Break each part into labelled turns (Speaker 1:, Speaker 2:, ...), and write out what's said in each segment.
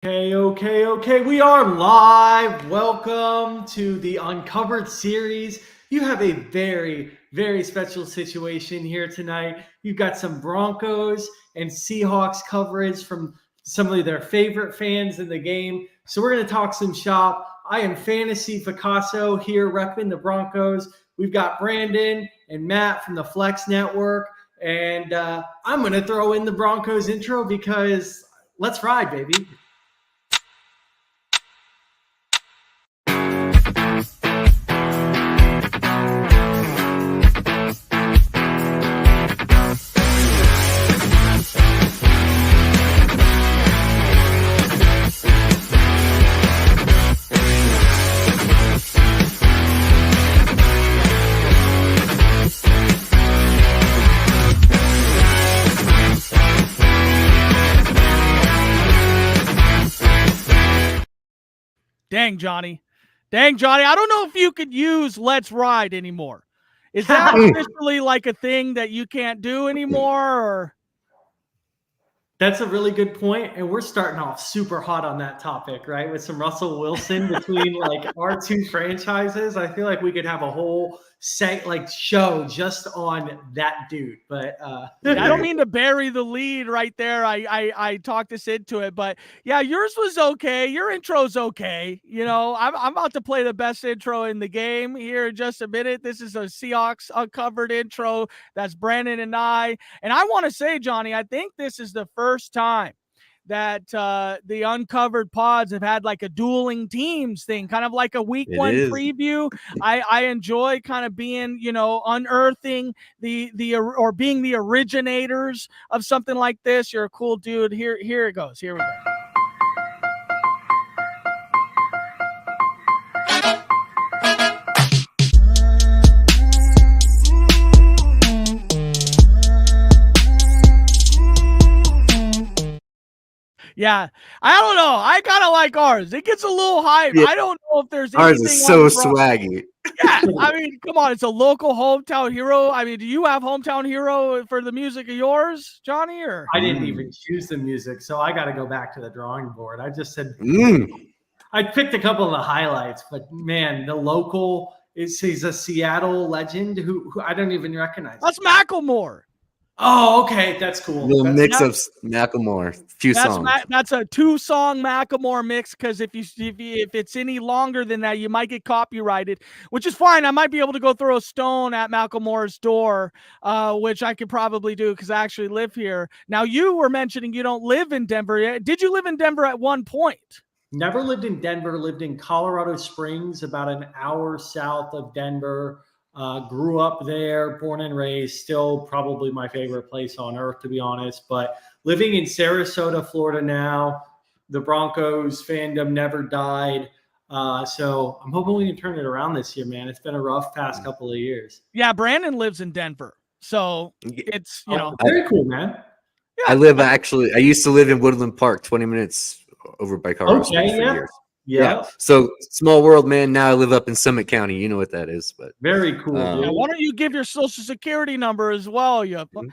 Speaker 1: Okay. We are live. Welcome to the Uncovered series. You have a very, very special situation here tonight. You've got some Broncos and Seahawks coverage from some of their favorite fans in the game. So we're going to talk some shop. I am Fantasy Picasso here repping the Broncos. We've got Brandon and Matt from the Flex Network. And I'm going to throw in the Broncos intro because let's ride, baby.
Speaker 2: Dang, Johnny. I don't know if you could use Let's Ride anymore. Is that officially like a thing that you can't do anymore? Or?
Speaker 1: That's a really good point. And we're starting off super hot on that topic, right? With some Russell Wilson between like our two franchises. I feel like we could have a whole show just on that dude. But
Speaker 2: I don't mean to bury the lead right there. I talked us into it, but yeah, yours was okay. Your intro's okay. You know, I'm about to play the best intro in the game here in just a minute. This is a Seahawks Uncovered intro. That's Brandon and I want to say, Johnny, I think this is the first time that the Uncovered pods have had like a dueling teams thing, kind of like a week one preview. I enjoy kind of being, unearthing or being the originators of something like this. You're a cool dude. Here it goes. Here we go. Yeah, I don't know. I kind of like ours. It gets a little hype. Yeah. I don't know if there's
Speaker 3: ours
Speaker 2: anything
Speaker 3: is so swaggy.
Speaker 2: Yeah, I mean, come on. It's a local hometown hero. I mean, do you have hometown hero for the music of yours, Johnny? Or
Speaker 1: I didn't even choose the music, so I got to go back to the drawing board. I just said I picked a couple of the highlights, but man, the local he's a Seattle legend who I don't even recognize.
Speaker 2: That's Macklemore.
Speaker 1: Oh, okay. That's cool.
Speaker 3: Little mix of Macklemore, few songs.
Speaker 2: That's a 2-song Macklemore mix, because if it's any longer than that, you might get copyrighted, which is fine. I might be able to go throw a stone at Macklemore's door, which I could probably do because I actually live here. Now, you were mentioning you don't live in Denver. Did you live in Denver at one point?
Speaker 1: Never lived in Denver. Lived in Colorado Springs, about an hour south of Denver. Grew up there, born and raised, still probably my favorite place on earth, to be honest. But living in Sarasota, Florida now, the Broncos fandom never died. So I'm hoping we can turn it around this year, man. It's been a rough past couple of years.
Speaker 2: Yeah, Brandon lives in Denver. So it's,
Speaker 1: very cool, man.
Speaker 3: Yeah. I used to live in Woodland Park, 20 minutes over by Colorado Springs for years.
Speaker 1: Yeah.
Speaker 3: So small world, man. Now I live up in Summit County. You know what that is, but
Speaker 1: very cool.
Speaker 2: Why don't you give your social security number as well? But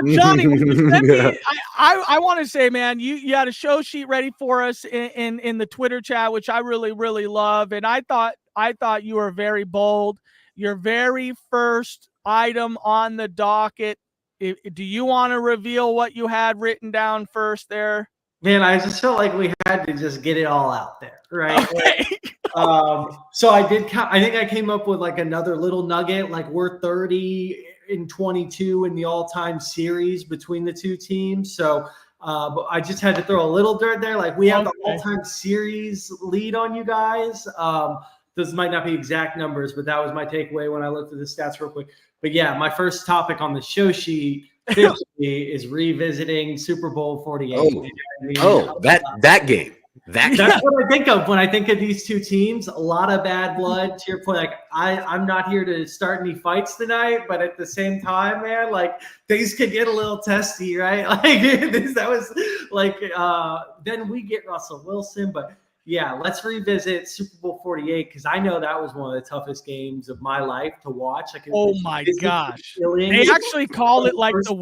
Speaker 2: Johnny, I want to say, man, you had a show sheet ready for us in the Twitter chat, which I really, really love. And I thought you were very bold. Your very first item on the docket. Do you want to reveal what you had written down first there?
Speaker 1: Man, I just felt like we had to just get it all out there, right?
Speaker 2: Okay.
Speaker 1: So I think I came up with like another little nugget, like we're 30 and 22 in the all-time series between the two teams. So but I just had to throw a little dirt there. Like we have the all-time series lead on you guys. Those might not be exact numbers, but that was my takeaway when I looked at the stats real quick. But yeah, my first topic on the show sheet is revisiting Super Bowl 48.
Speaker 3: That game.
Speaker 1: That's what I think of when I think of these two teams. A lot of bad blood. To your point, like I'm not here to start any fights tonight, but at the same time, man, like things could get a little testy, right? Like that was like then we get Russell Wilson, but yeah, let's revisit Super Bowl 48 because I know that was one of the toughest games of my life to watch. Like,
Speaker 2: oh my gosh, they actually call it like the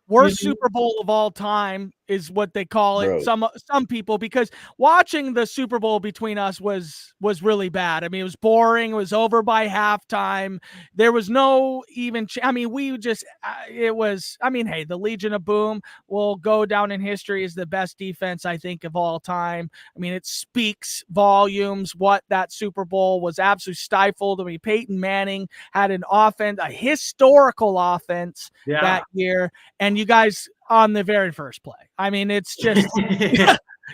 Speaker 2: worst Super Bowl of all time. is what they call it.
Speaker 3: Bro.
Speaker 2: Some people, because watching the Super Bowl between us was really bad. I mean, it was boring. It was over by halftime. There was no even. We just it was. I mean, hey, the Legion of Boom will go down in history as the best defense, I think, of all time. I mean, it speaks volumes what that Super Bowl was absolutely stifled. I mean, Peyton Manning had an offense, a historical offense that year, and you guys on the very first play. I mean, it's just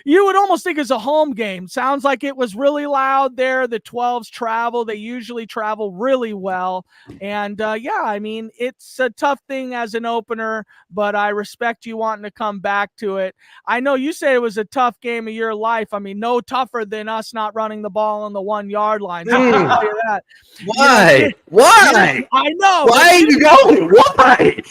Speaker 2: you would almost think it's a home game. Sounds like it was really loud there. The 12s travel. They usually travel really well. And I mean, it's a tough thing as an opener, but I respect you wanting to come back to it. I know you say it was a tough game of your life. I mean, no tougher than us not running the ball on the 1 yard line. So I'll tell you that.
Speaker 3: Why? Why?
Speaker 2: I know.
Speaker 3: Why are you going? Why?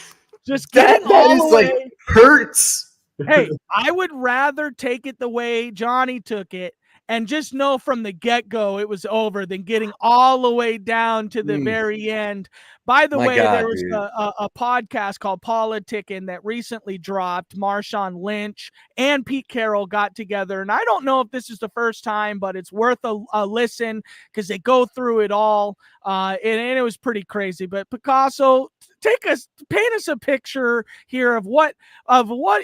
Speaker 2: Just getting
Speaker 3: that
Speaker 2: all
Speaker 3: is
Speaker 2: the way.
Speaker 3: Like hurts.
Speaker 2: Hey, I would rather take it the way Johnny took it and just know from the get-go it was over than getting all the way down to the very end. By the way, there was a podcast called Politicking that recently dropped. Marshawn Lynch and Pete Carroll got together, and I don't know if this is the first time, but it's worth a listen because they go through it all, and it was pretty crazy. But Picasso, paint us a picture here of what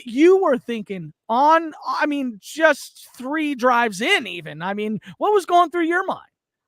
Speaker 2: you were thinking on, I mean, just 3 drives in even. I mean, what was going through your mind?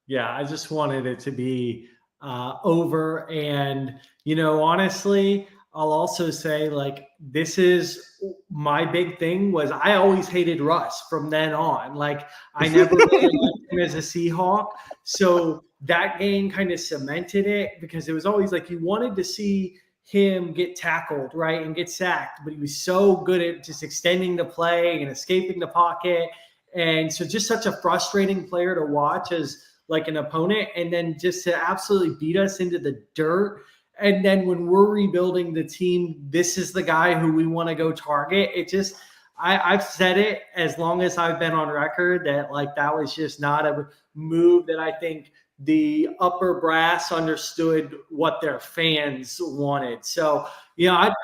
Speaker 1: Yeah, I just wanted it to be over. And, honestly, I'll also say, like, this is my big thing was I always hated Russ from then on. Like, I never really liked him as a Seahawk. So that game kind of cemented it because it was always like you wanted to see him get tackled, right, and get sacked, but he was so good at just extending the play and escaping the pocket. And so just such a frustrating player to watch as like an opponent, and then just to absolutely beat us into the dirt. And then when we're rebuilding the team, this is the guy who we want to go target. It just, I've said it as long as I've been on record that like that was just not a move that I think the upper brass understood what their fans wanted. So,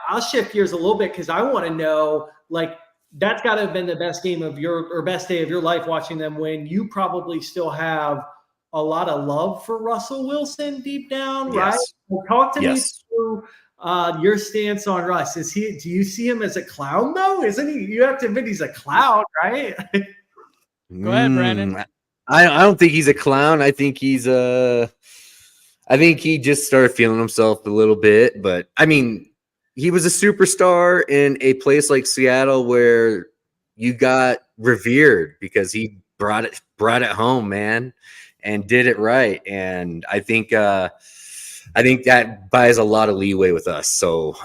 Speaker 1: I'll shift gears a little bit because I want to know, like, that's got to have been the best game of best day of your life watching them win. You probably still have a lot of love for Russell Wilson deep down, right? Well, talk to me through your stance on Russ. Do you see him as a clown though? Isn't he? You have to admit he's a clown, right?
Speaker 2: Go ahead, Brandon.
Speaker 3: I don't think he's a clown. I think I think he just started feeling himself a little bit. But I mean, he was a superstar in a place like Seattle where you got revered because he brought it home, man, and did it right. And I think that buys a lot of leeway with us. So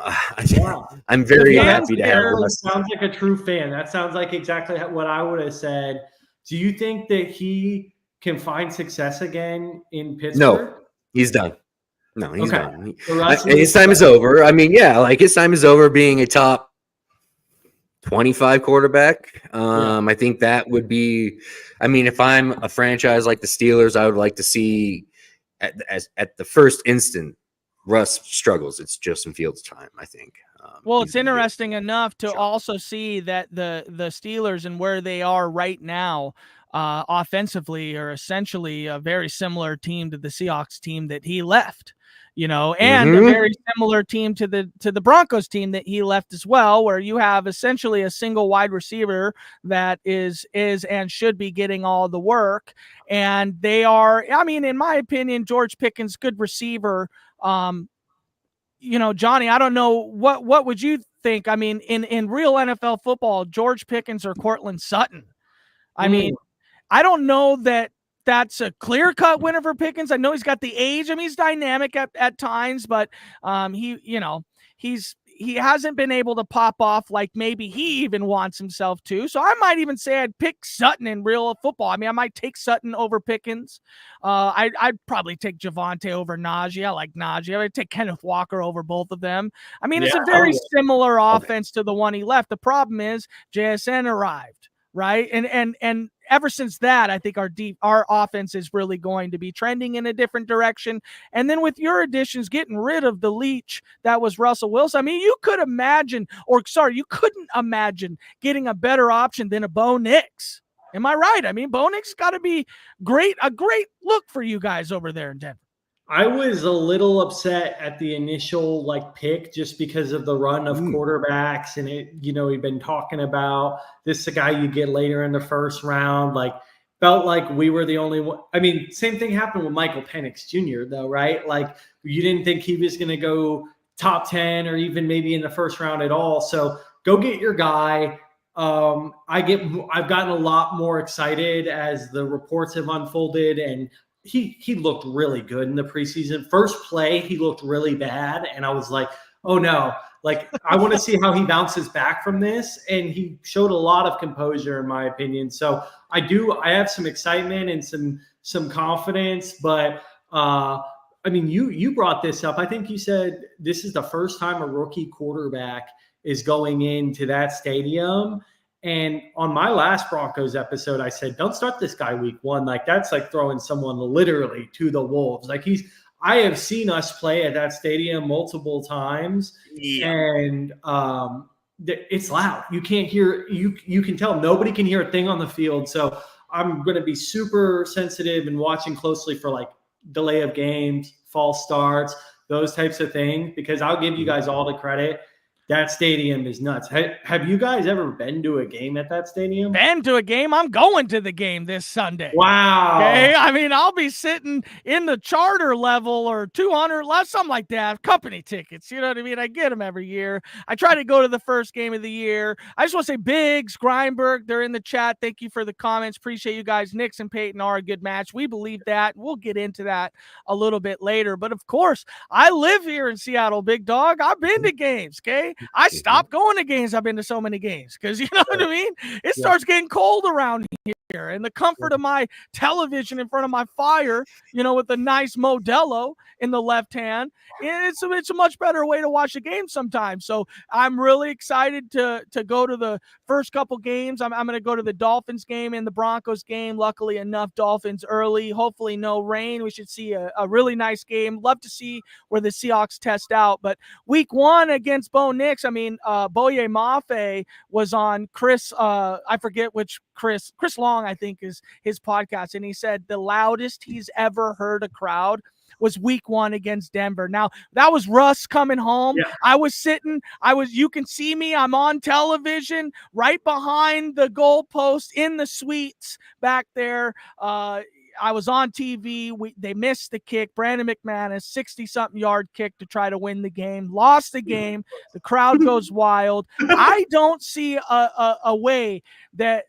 Speaker 3: I'm very happy to have him.
Speaker 1: Sounds like a true fan. That sounds like exactly what I would have said. Do you think that he can find success again in Pittsburgh?
Speaker 3: No, he's done. No, he's done.
Speaker 1: His
Speaker 3: time is over. I mean, his time is over being a top 25 quarterback. I think that would be, if I'm a franchise like the Steelers, I would like to see at the first instant, Russ struggles. It's Justin Fields' time, I think.
Speaker 2: Well, it's interesting enough to also see that the Steelers and where they are right now offensively are essentially a very similar team to the Seahawks team that he left, and a very similar team to the Broncos team that he left as well, where you have essentially a single wide receiver that is and should be getting all the work. And they are, in my opinion, George Pickens, good receiver. Johnny, I don't know what would you think? I mean, in real NFL football, George Pickens or Cortland Sutton. I mean, I don't know that that's a clear-cut winner for Pickens. I know he's got the age. I mean, he's dynamic at times, but he hasn't been able to pop off like maybe he even wants himself to. So I might even say I'd pick Sutton in real football. I mean, I might take Sutton over Pickens. I'd probably take Javonte over Najee. I like Najee. I'd take Kenneth Walker over both of them. I mean, it's a very similar offense to the one he left. The problem is JSN arrived. right? And ever since that, I think our offense is really going to be trending in a different direction. And then with your additions, getting rid of the leech that was Russell Wilson, I mean, you couldn't imagine getting a better option than a Bo Nix. Am I right? I mean, Bo Nix got to be a great look for you guys over there in Denver.
Speaker 1: I was a little upset at the initial pick just because of the run of quarterbacks, and we've been talking about this is a guy you get later in the first round. Felt like we were the only one. I mean, same thing happened with Michael Penix Jr. though, right? You didn't think he was going to go top 10 or even maybe in the first round at all. So go get your guy. I've gotten a lot more excited as the reports have unfolded, and he looked really good in the preseason. First play, he looked really bad, and I was like, oh no, I want to see how he bounces back from this. And he showed a lot of composure, in my opinion. So I have some excitement and some confidence, but I mean, you brought this up. I think you said this is the first time a rookie quarterback is going into that stadium. And on my last Broncos episode, I said, don't start this guy week one. That's throwing someone literally to the wolves. I have seen us play at that stadium multiple times, and it's loud. You can't hear, you can tell nobody can hear a thing on the field. So I'm going to be super sensitive and watching closely for delay of games, false starts, those types of things, because I'll give you guys all the credit. That stadium is nuts. Have you guys ever been to a game at that stadium?
Speaker 2: Been to a game? I'm going to the game this Sunday.
Speaker 1: Wow.
Speaker 2: Okay? I mean, I'll be sitting in the charter level or 200, something like that. Company tickets. You know what I mean? I get them every year. I try to go to the first game of the year. I just want to say Biggs, Greinberg, they're in the chat. Thank you for the comments. Appreciate you guys. Nix and Peyton are a good match. We believe that. We'll get into that a little bit later. But of course, I live here in Seattle, big dog. I've been to games, okay? I stopped going to games. I've been to so many games because, you know what I mean? It starts getting cold around here, and the comfort of my television in front of my fire, with a nice Modelo in the left hand, it's a much better way to watch a game sometimes. So I'm really excited to go to the first couple games. I'm going to go to the Dolphins game and the Broncos game. Luckily enough, Dolphins early, hopefully no rain. We should see a really nice game. Love to see where the Seahawks test out. But week one against Bo Nix, I mean, Boye Mafe was on Chris, I forget which Chris Long, I think is his podcast. And he said the loudest he's ever heard a crowd was week one against Denver. Now that was Russ coming home. Yeah. You can see me. I'm on television right behind the goalpost in the suites back there. I was on TV. They missed the kick. Brandon McManus, 60-something yard kick to try to win the game. Lost the game. The crowd goes wild. I don't see a way that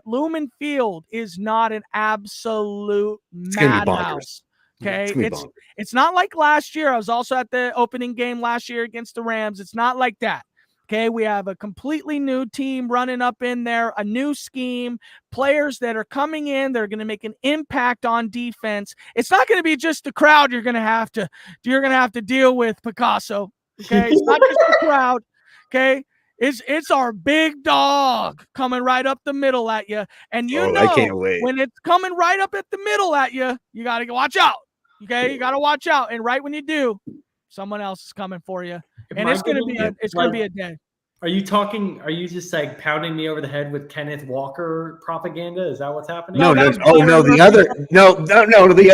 Speaker 2: Lumen Field is not an absolute madhouse. Okay, it's not like last year. I was also at the opening game last year against the Rams. It's not like that. Okay, we have a completely new team running up in there, a new scheme, players that are coming in. They're going to make an impact on defense. It's not going to be just the crowd you're going to have to deal with, Picasso. Okay, it's not just the crowd. Okay, it's our big dog coming right up the middle at you, and
Speaker 3: I can't wait.
Speaker 2: When it's coming right up at the middle at you, you got to watch out. Okay, you got to watch out, and right when you do, someone else is coming for you. And it's going to be a day.
Speaker 1: Are you just pounding me over the head with Kenneth Walker propaganda? Is that what's happening?
Speaker 3: The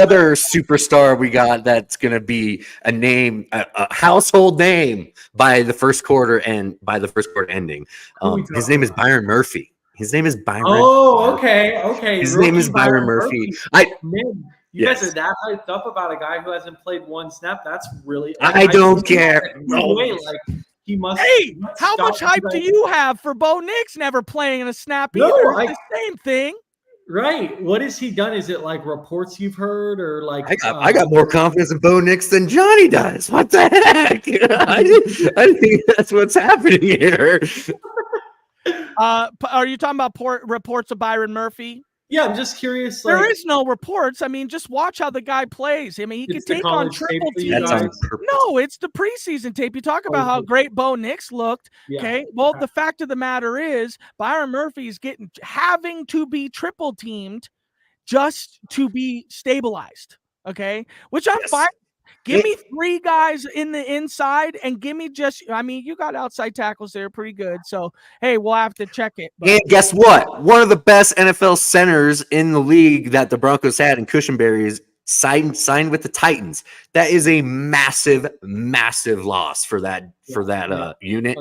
Speaker 3: other superstar we got that's going to be a household name by the first quarter and by the first quarter ending. His name is Byron Murphy.
Speaker 1: Oh, okay.
Speaker 3: His name is Byron Murphy.
Speaker 1: You guys are that hyped up about a guy who hasn't played one snap. That's really.
Speaker 3: I don't care.
Speaker 1: He must.
Speaker 2: Hey, how much hype do you have for Bo Nix never playing in a snap either? It's the same thing.
Speaker 1: Right. What has he done? Is it reports you've heard or
Speaker 3: I got more confidence in Bo Nix than Johnny does. What the heck? I think that's what's happening here.
Speaker 2: Are you talking about reports of Byron Murphy?
Speaker 1: Yeah, I'm just curious.
Speaker 2: There is no reports. I mean, just watch how the guy plays. I mean, he can take on triple teams.
Speaker 3: That's on purpose.
Speaker 2: No, it's the preseason tape. You talk about how great Bo Nix looked.
Speaker 1: Yeah.
Speaker 2: Okay. Well, the fact of the matter is Byron Murphy is having to be triple teamed just to be stabilized. Okay. Which I'm fine. Give me 3 guys in the inside and give me you got outside tackles there pretty good. So, hey, we'll have to check it. But.
Speaker 3: And guess what? One of the best NFL centers in the league that the Broncos had in Cushenberry is signed with the Titans. That is a massive, massive loss for that unit.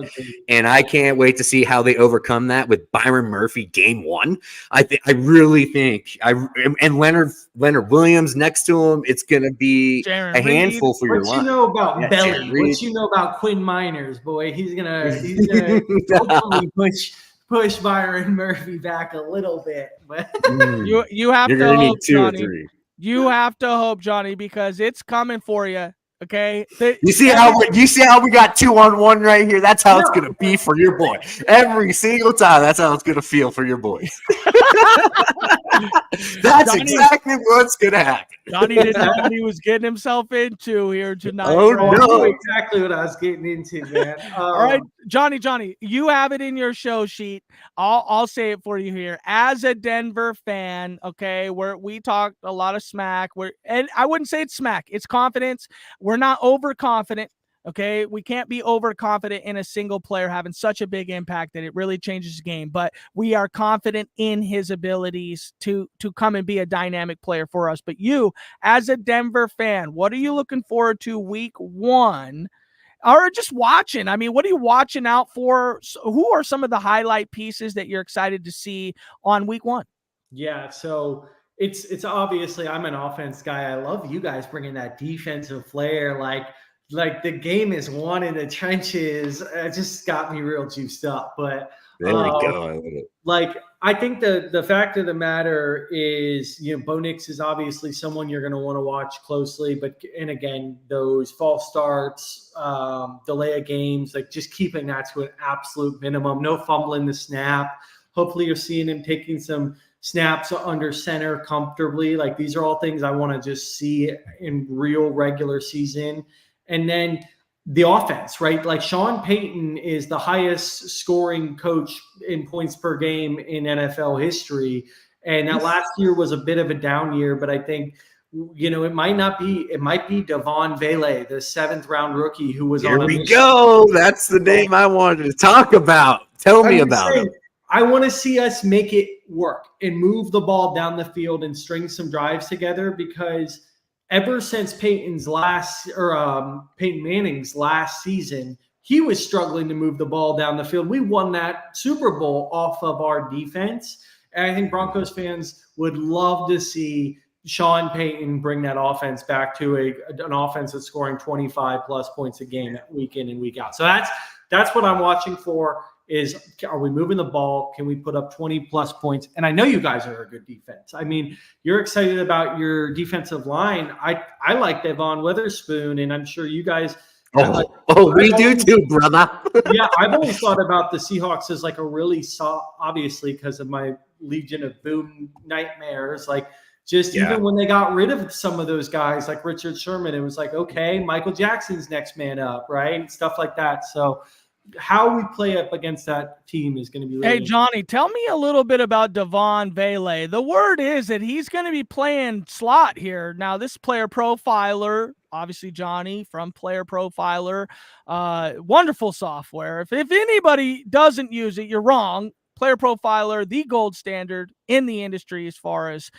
Speaker 3: And I can't wait to see how they overcome that with Byron Murphy game 1. I really think and Leonard Williams next to him, it's gonna be a handful for your line.
Speaker 1: What you know about Belly? What you know about Quinn Miners, boy? He's gonna hopefully push Byron Murphy back a little bit. But
Speaker 2: you have to hope, Johnny. You have to hope, Johnny, because it's coming for you. Okay.
Speaker 3: You see how we got 2-on-1 right here? That's how it's gonna be for your boy. Every single time, that's how it's gonna feel for your boys. That's exactly what's gonna happen.
Speaker 2: Johnny didn't know what he was getting himself into here tonight.
Speaker 3: Oh no,
Speaker 1: exactly what I was getting into, man.
Speaker 2: All right, Johnny, you have it in your show sheet. I'll say it for you here. As a Denver fan, okay, where we talk a lot of smack, and I wouldn't say it's smack, it's confidence. We're not overconfident. Okay, we can't be overconfident in a single player having such a big impact that it really changes the game, but we are confident in his abilities to come and be a dynamic player for us. But you, as a Denver fan, what are you looking forward to week 1? Or just watching? I mean, what are you watching out for? Who are some of the highlight pieces that you're excited to see on week 1?
Speaker 1: Yeah, so it's obviously I'm an offense guy. I love you guys bringing that defensive flair, like the game is won in the trenches. It just got me real juiced up. But
Speaker 3: there we go. I love it.
Speaker 1: Like, I think the fact of the matter is, Bo Nix is obviously someone you're going to want to watch closely. And again, those false starts, delay of games, like just keeping that to an absolute minimum. No fumbling the snap. Hopefully you're seeing him taking some snaps under center comfortably. Like, these are all things I want to just see in real regular season. And then the offense, right? Like, Sean Payton is the highest scoring coach in points per game in NFL history. And that last year was a bit of a down year, but I think, it might be Devon Vele, the 7th round rookie who was
Speaker 3: on. Here we go. That's the name I wanted to talk about. Tell me about it.
Speaker 1: I want to see us make it work and move the ball down the field and string some drives together, because ever since Peyton Manning's last season, he was struggling to move the ball down the field. We won that Super Bowl off of our defense. And I think Broncos fans would love to see Sean Payton bring that offense back to an offense that's scoring 25 plus points a game week in and week out. So that's what I'm watching for. Are we moving the ball? Can we put up 20 plus points? And I know you guys are a good defense. I mean, you're excited about your defensive line. I like Devon Witherspoon, and I'm sure you guys.
Speaker 3: We do too, brother.
Speaker 1: Yeah, I've always thought about the Seahawks as like a really soft, obviously because of my Legion of Boom nightmares. Like, even when they got rid of some of those guys like Richard Sherman, it was like, okay, Michael Jackson's next man up, right? And stuff like that. So how we play up against that team is going to be really
Speaker 2: Hey, Johnny, tell me a little bit about Devon Vele. The word is that he's going to be playing slot here. Now, this Player Profiler, obviously Johnny from Player Profiler, wonderful software. If anybody doesn't use it, you're wrong. Player Profiler, the gold standard in the industry as far as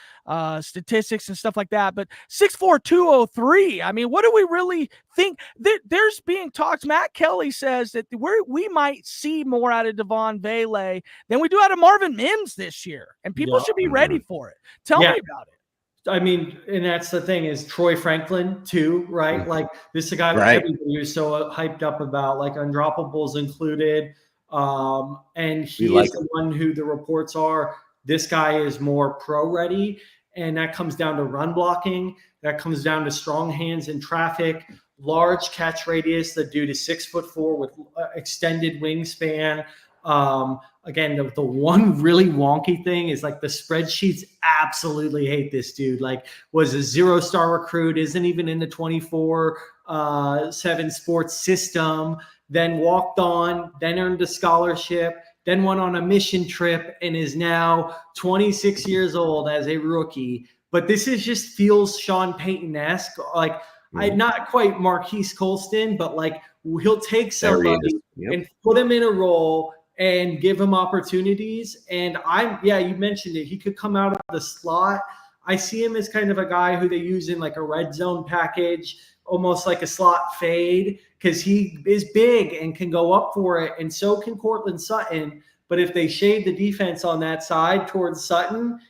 Speaker 2: statistics and stuff like that. But 6'4", 203. I mean, what do we really think? There's being talks. Matt Kelly says that we might see more out of Devon Vele than we do out of Marvin Mims this year, and people should be ready for it. Tell me about it.
Speaker 1: I mean, and that's the thing is Troy Franklin too, right? Like, this is a guy that everybody was so hyped up about, like undroppables included. And he is the one who the reports are, this guy is more pro ready. And that comes down to run blocking. That comes down to strong hands in traffic, large catch radius. The dude is 6'4" with extended wingspan. Again, the one really wonky thing is like the spreadsheets absolutely hate this dude. Like, was a 0-star recruit, isn't even in the 24/7 sports system, then walked on, then earned a scholarship, then went on a mission trip, and is now 26 years old as a rookie. But this is just feels Sean Payton-esque. Like, not quite Marquise Colston, but like he'll take somebody and put him in a role and give him opportunities. And you mentioned it. He could come out of the slot. I see him as kind of a guy who they use in like a red zone package, almost like a slot fade, because he is big and can go up for it. And so can Cortland Sutton. But if they shade the defense on that side towards Sutton,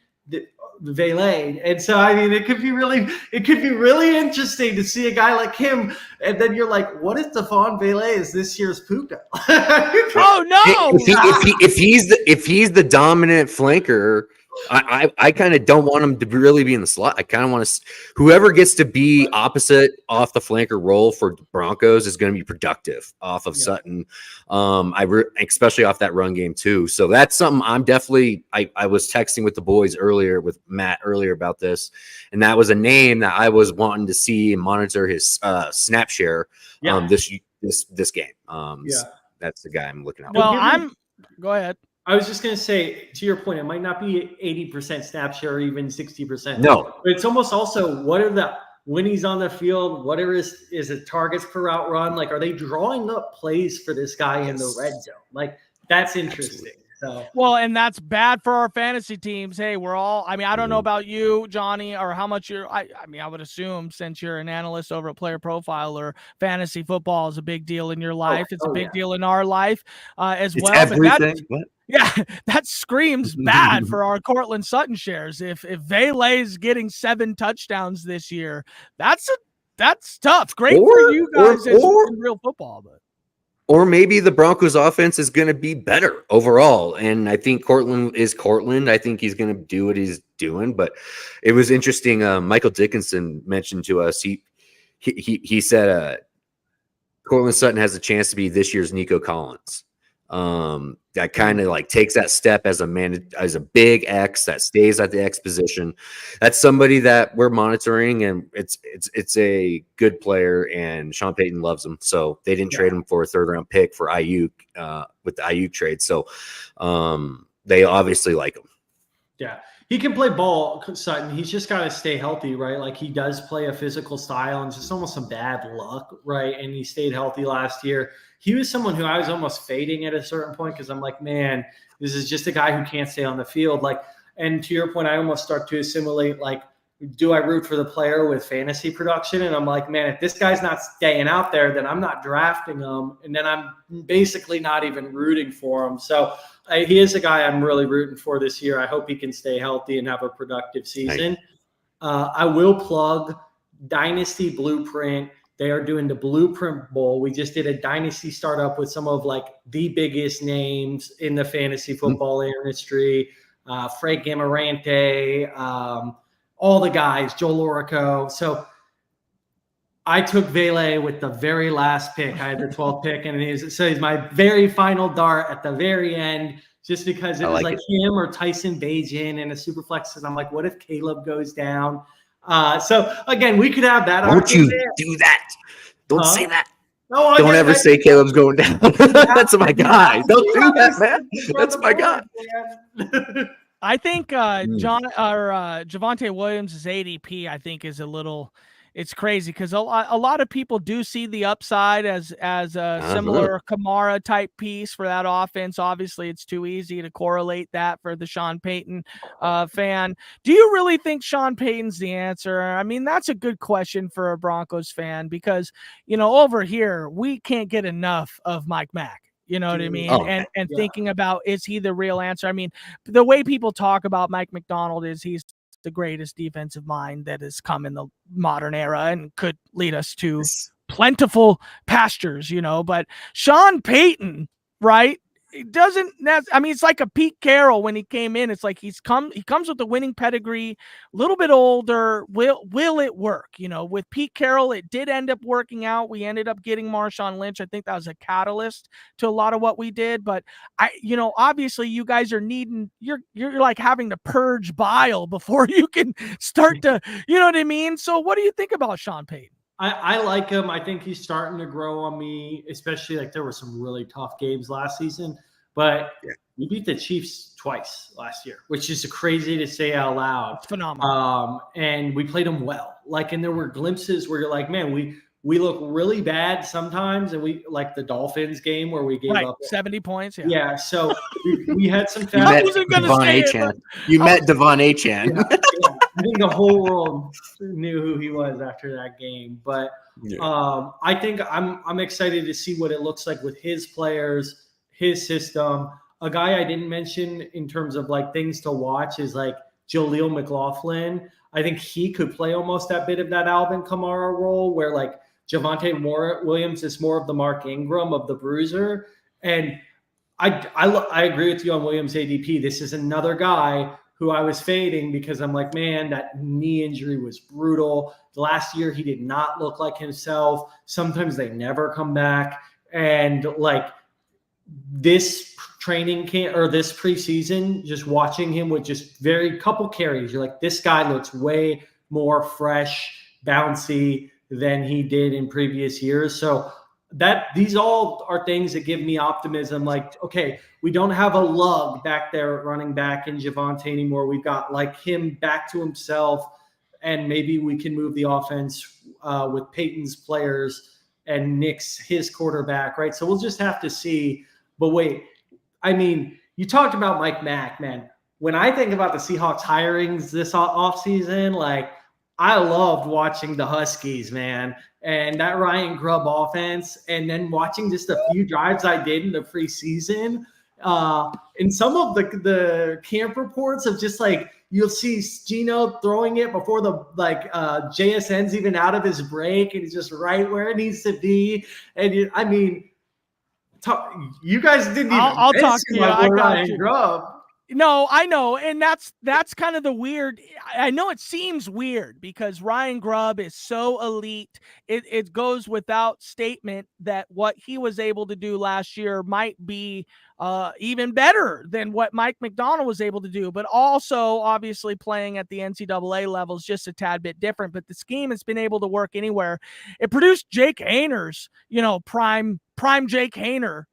Speaker 1: Valet. And so, I mean, it could be really interesting to see a guy like him. And then you're like, what if Devon Valet is this year's Puka?
Speaker 2: Oh no!
Speaker 3: If he's the dominant flanker, I kind of don't want him to really be in the slot. I kind of want to whoever gets to be opposite off the flanker role for Broncos is going to be productive off of Sutton. Especially off that run game too. So that's something I'm definitely. I was texting with the boys earlier with Matt earlier about this, and that was a name that I was wanting to see and monitor his snap share this game. That's the guy I'm looking at.
Speaker 2: Well, go ahead.
Speaker 1: I was just going to say, to your point, it might not be 80% snap share or even 60%.
Speaker 3: No.
Speaker 1: But it's almost also when he's on the field, whatever is it targets per route run? Like, are they drawing up plays for this guy in the red zone? Like, that's interesting. So.
Speaker 2: Well, and that's bad for our fantasy teams. Hey, I don't know about you, Johnny, or how much I would assume since you're an analyst over at Player Profile or fantasy football is a big deal in your life. It's a big deal in our life as well.
Speaker 3: Everything.
Speaker 2: That screams bad for our Cortland Sutton shares. If Valet's getting 7 touchdowns this year, that's tough. Great for you guys in real football, but.
Speaker 3: Or maybe the Broncos offense is going to be better overall. And I think Cortland is Cortland. I think he's going to do what he's doing. But it was interesting. Michael Dickinson mentioned to us, he said Cortland Sutton has a chance to be this year's Nico Collins. That kind of like takes that step as a big X that stays at the X position. That's somebody that we're monitoring, and it's a good player, and Sean Payton loves him. So they didn't trade him for a 3rd-round pick for Ayuk with the Ayuk trade. So they obviously like him.
Speaker 1: Yeah. He can play ball, Sutton. He's just got to stay healthy, right? Like, he does play a physical style and just almost some bad luck, right? And he stayed healthy last year. He was someone who I was almost fading at a certain point because I'm like, man, this is just a guy who can't stay on the field. Like, and to your point, I almost start to assimilate, like, do I root for the player with fantasy production? And I'm like, man, if this guy's not staying out there, then I'm not drafting him. And then I'm basically not even rooting for him. So he is a guy I'm really rooting for this year. I hope he can stay healthy and have a productive season. I will plug Dynasty Blueprint. They are doing the Blueprint Bowl. We just did a Dynasty startup with some of like the biggest names in the fantasy football industry. Frank Amarante, all the guys, Joe Lorico. So I took Valet with the very last pick. I had the 12th pick, and he's my very final dart at the very end, just because it was like him or Tyson Bagent in a super flex. And I'm like, what if Caleb goes down? So again, we could have that.
Speaker 3: Don't you do that. Don't say that.
Speaker 1: No,
Speaker 3: don't ever say Caleb's going down. That's my guy. Don't do that, man. That's my guy.
Speaker 2: I think Javonte Williams' ADP, I think, is a little – it's crazy because a lot of people do see the upside as a similar Kamara type piece for that offense. Obviously, it's too easy to correlate that for the Sean Payton fan. Do you really think Sean Payton's the answer? I mean, that's a good question for a Broncos fan because, over here, we can't get enough of Mike Mack. You know what I mean? And thinking about, is he the real answer? I mean, the way people talk about Mike Macdonald is he's the greatest defensive mind that has come in the modern era and could lead us to plentiful pastures, but Sean Payton, right? it doesn't. I mean, it's like a Pete Carroll when he came in. It's like he comes with the winning pedigree, a little bit older. Will it work? With Pete Carroll, it did end up working out. We ended up getting Marshawn Lynch. I think that was a catalyst to a lot of what we did. But obviously, you guys are needing. You're like having to purge bile before you can start to. You know what I mean? So, what do you think about Sean Payton?
Speaker 1: I like him. I think he's starting to grow on me, especially like there were some really tough games last season. But we beat the Chiefs twice last year, which is crazy to say out loud.
Speaker 2: It's phenomenal.
Speaker 1: And we played them well. And there were glimpses where you're like, man, we look really bad sometimes, and we like the Dolphins game where we gave up
Speaker 2: 70 points.
Speaker 1: Yeah. So we had some.
Speaker 2: I wasn't going to say it.
Speaker 3: You met Devon Achane.
Speaker 1: Yeah. I think the whole world knew who he was after that game. But I think I'm excited to see what it looks like with his players, his system. A guy I didn't mention in terms of like things to watch is like Jaleel McLaughlin. I think he could play almost that bit of that Alvin Kamara role where like Javonte Williams is more of the Mark Ingram of the bruiser. And I agree with you on Williams ADP. This is another guy who I was fading because I'm like, man, that knee injury was brutal. Last year, he did not look like himself. Sometimes they never come back. And like this training camp or this preseason, just watching him with just very couple carries, you're like, this guy looks way more fresh, bouncy than he did in previous years. So these all are things that give me optimism. Like, okay, we don't have a lug back there at running back in Javonte anymore. We've got like him back to himself, and maybe we can move the offense with Peyton's players and Nick's his quarterback, right? So we'll just have to see. But wait, I mean, you talked about Mike Mack, man. When I think about the Seahawks hirings this offseason, like I loved watching the Huskies, man. And that Ryan Grubb offense, and then watching just a few drives I did in the preseason. And some of the camp reports of just like, you'll see Geno throwing it before the JSN's even out of his break, and he's just right where it needs to be. And you guys didn't even
Speaker 2: I'll talk to you. I got
Speaker 1: Ryan
Speaker 2: you.
Speaker 1: Grubb.
Speaker 2: No, I know. And that's kind of the weird. I know it seems weird because Ryan Grubb is so elite. It goes without statement that what he was able to do last year might be even better than what Mike McDonald was able to do. But also, obviously, playing at the NCAA level is just a tad bit different. But the scheme has been able to work anywhere. It produced Jake Haener's, prime Jake Haener,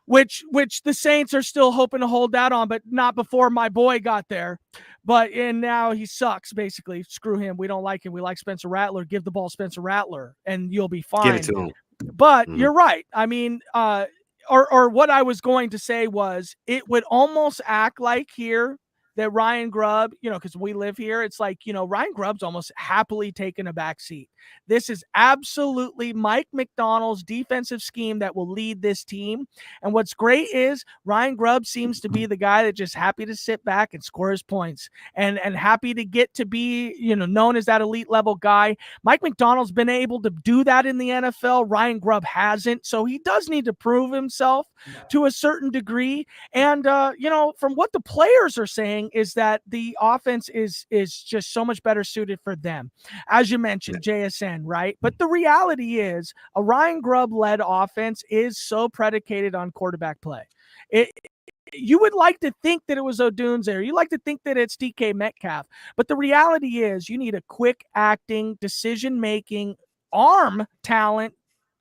Speaker 2: which the Saints are still hoping to hold that on, but not before my boy got there. And now he sucks, basically. Screw him. We don't like him. We like Spencer Rattler. Give the ball Spencer Rattler, and you'll be fine.
Speaker 3: Give it to him.
Speaker 2: But you're right. I mean, or what I was going to say was it would almost act like here that Ryan Grubb, because we live here, it's like, Ryan Grubb's almost happily taken a back seat. This is absolutely Mike McDonald's defensive scheme that will lead this team. And what's great is Ryan Grubb seems to be the guy that's just happy to sit back and score his points and happy to get to be, known as that elite level guy. Mike McDonald's been able to do that in the NFL. Ryan Grubb hasn't. So he does need to prove himself to a certain degree. And, from what the players are saying is that the offense is just so much better suited for them. As you mentioned, JSN, right? But the reality is a Ryan Grubb-led offense is so predicated on quarterback play. You would like to think that it was O'Dunes there. You like to think that it's DK Metcalf. But the reality is you need a quick-acting, decision-making, arm talent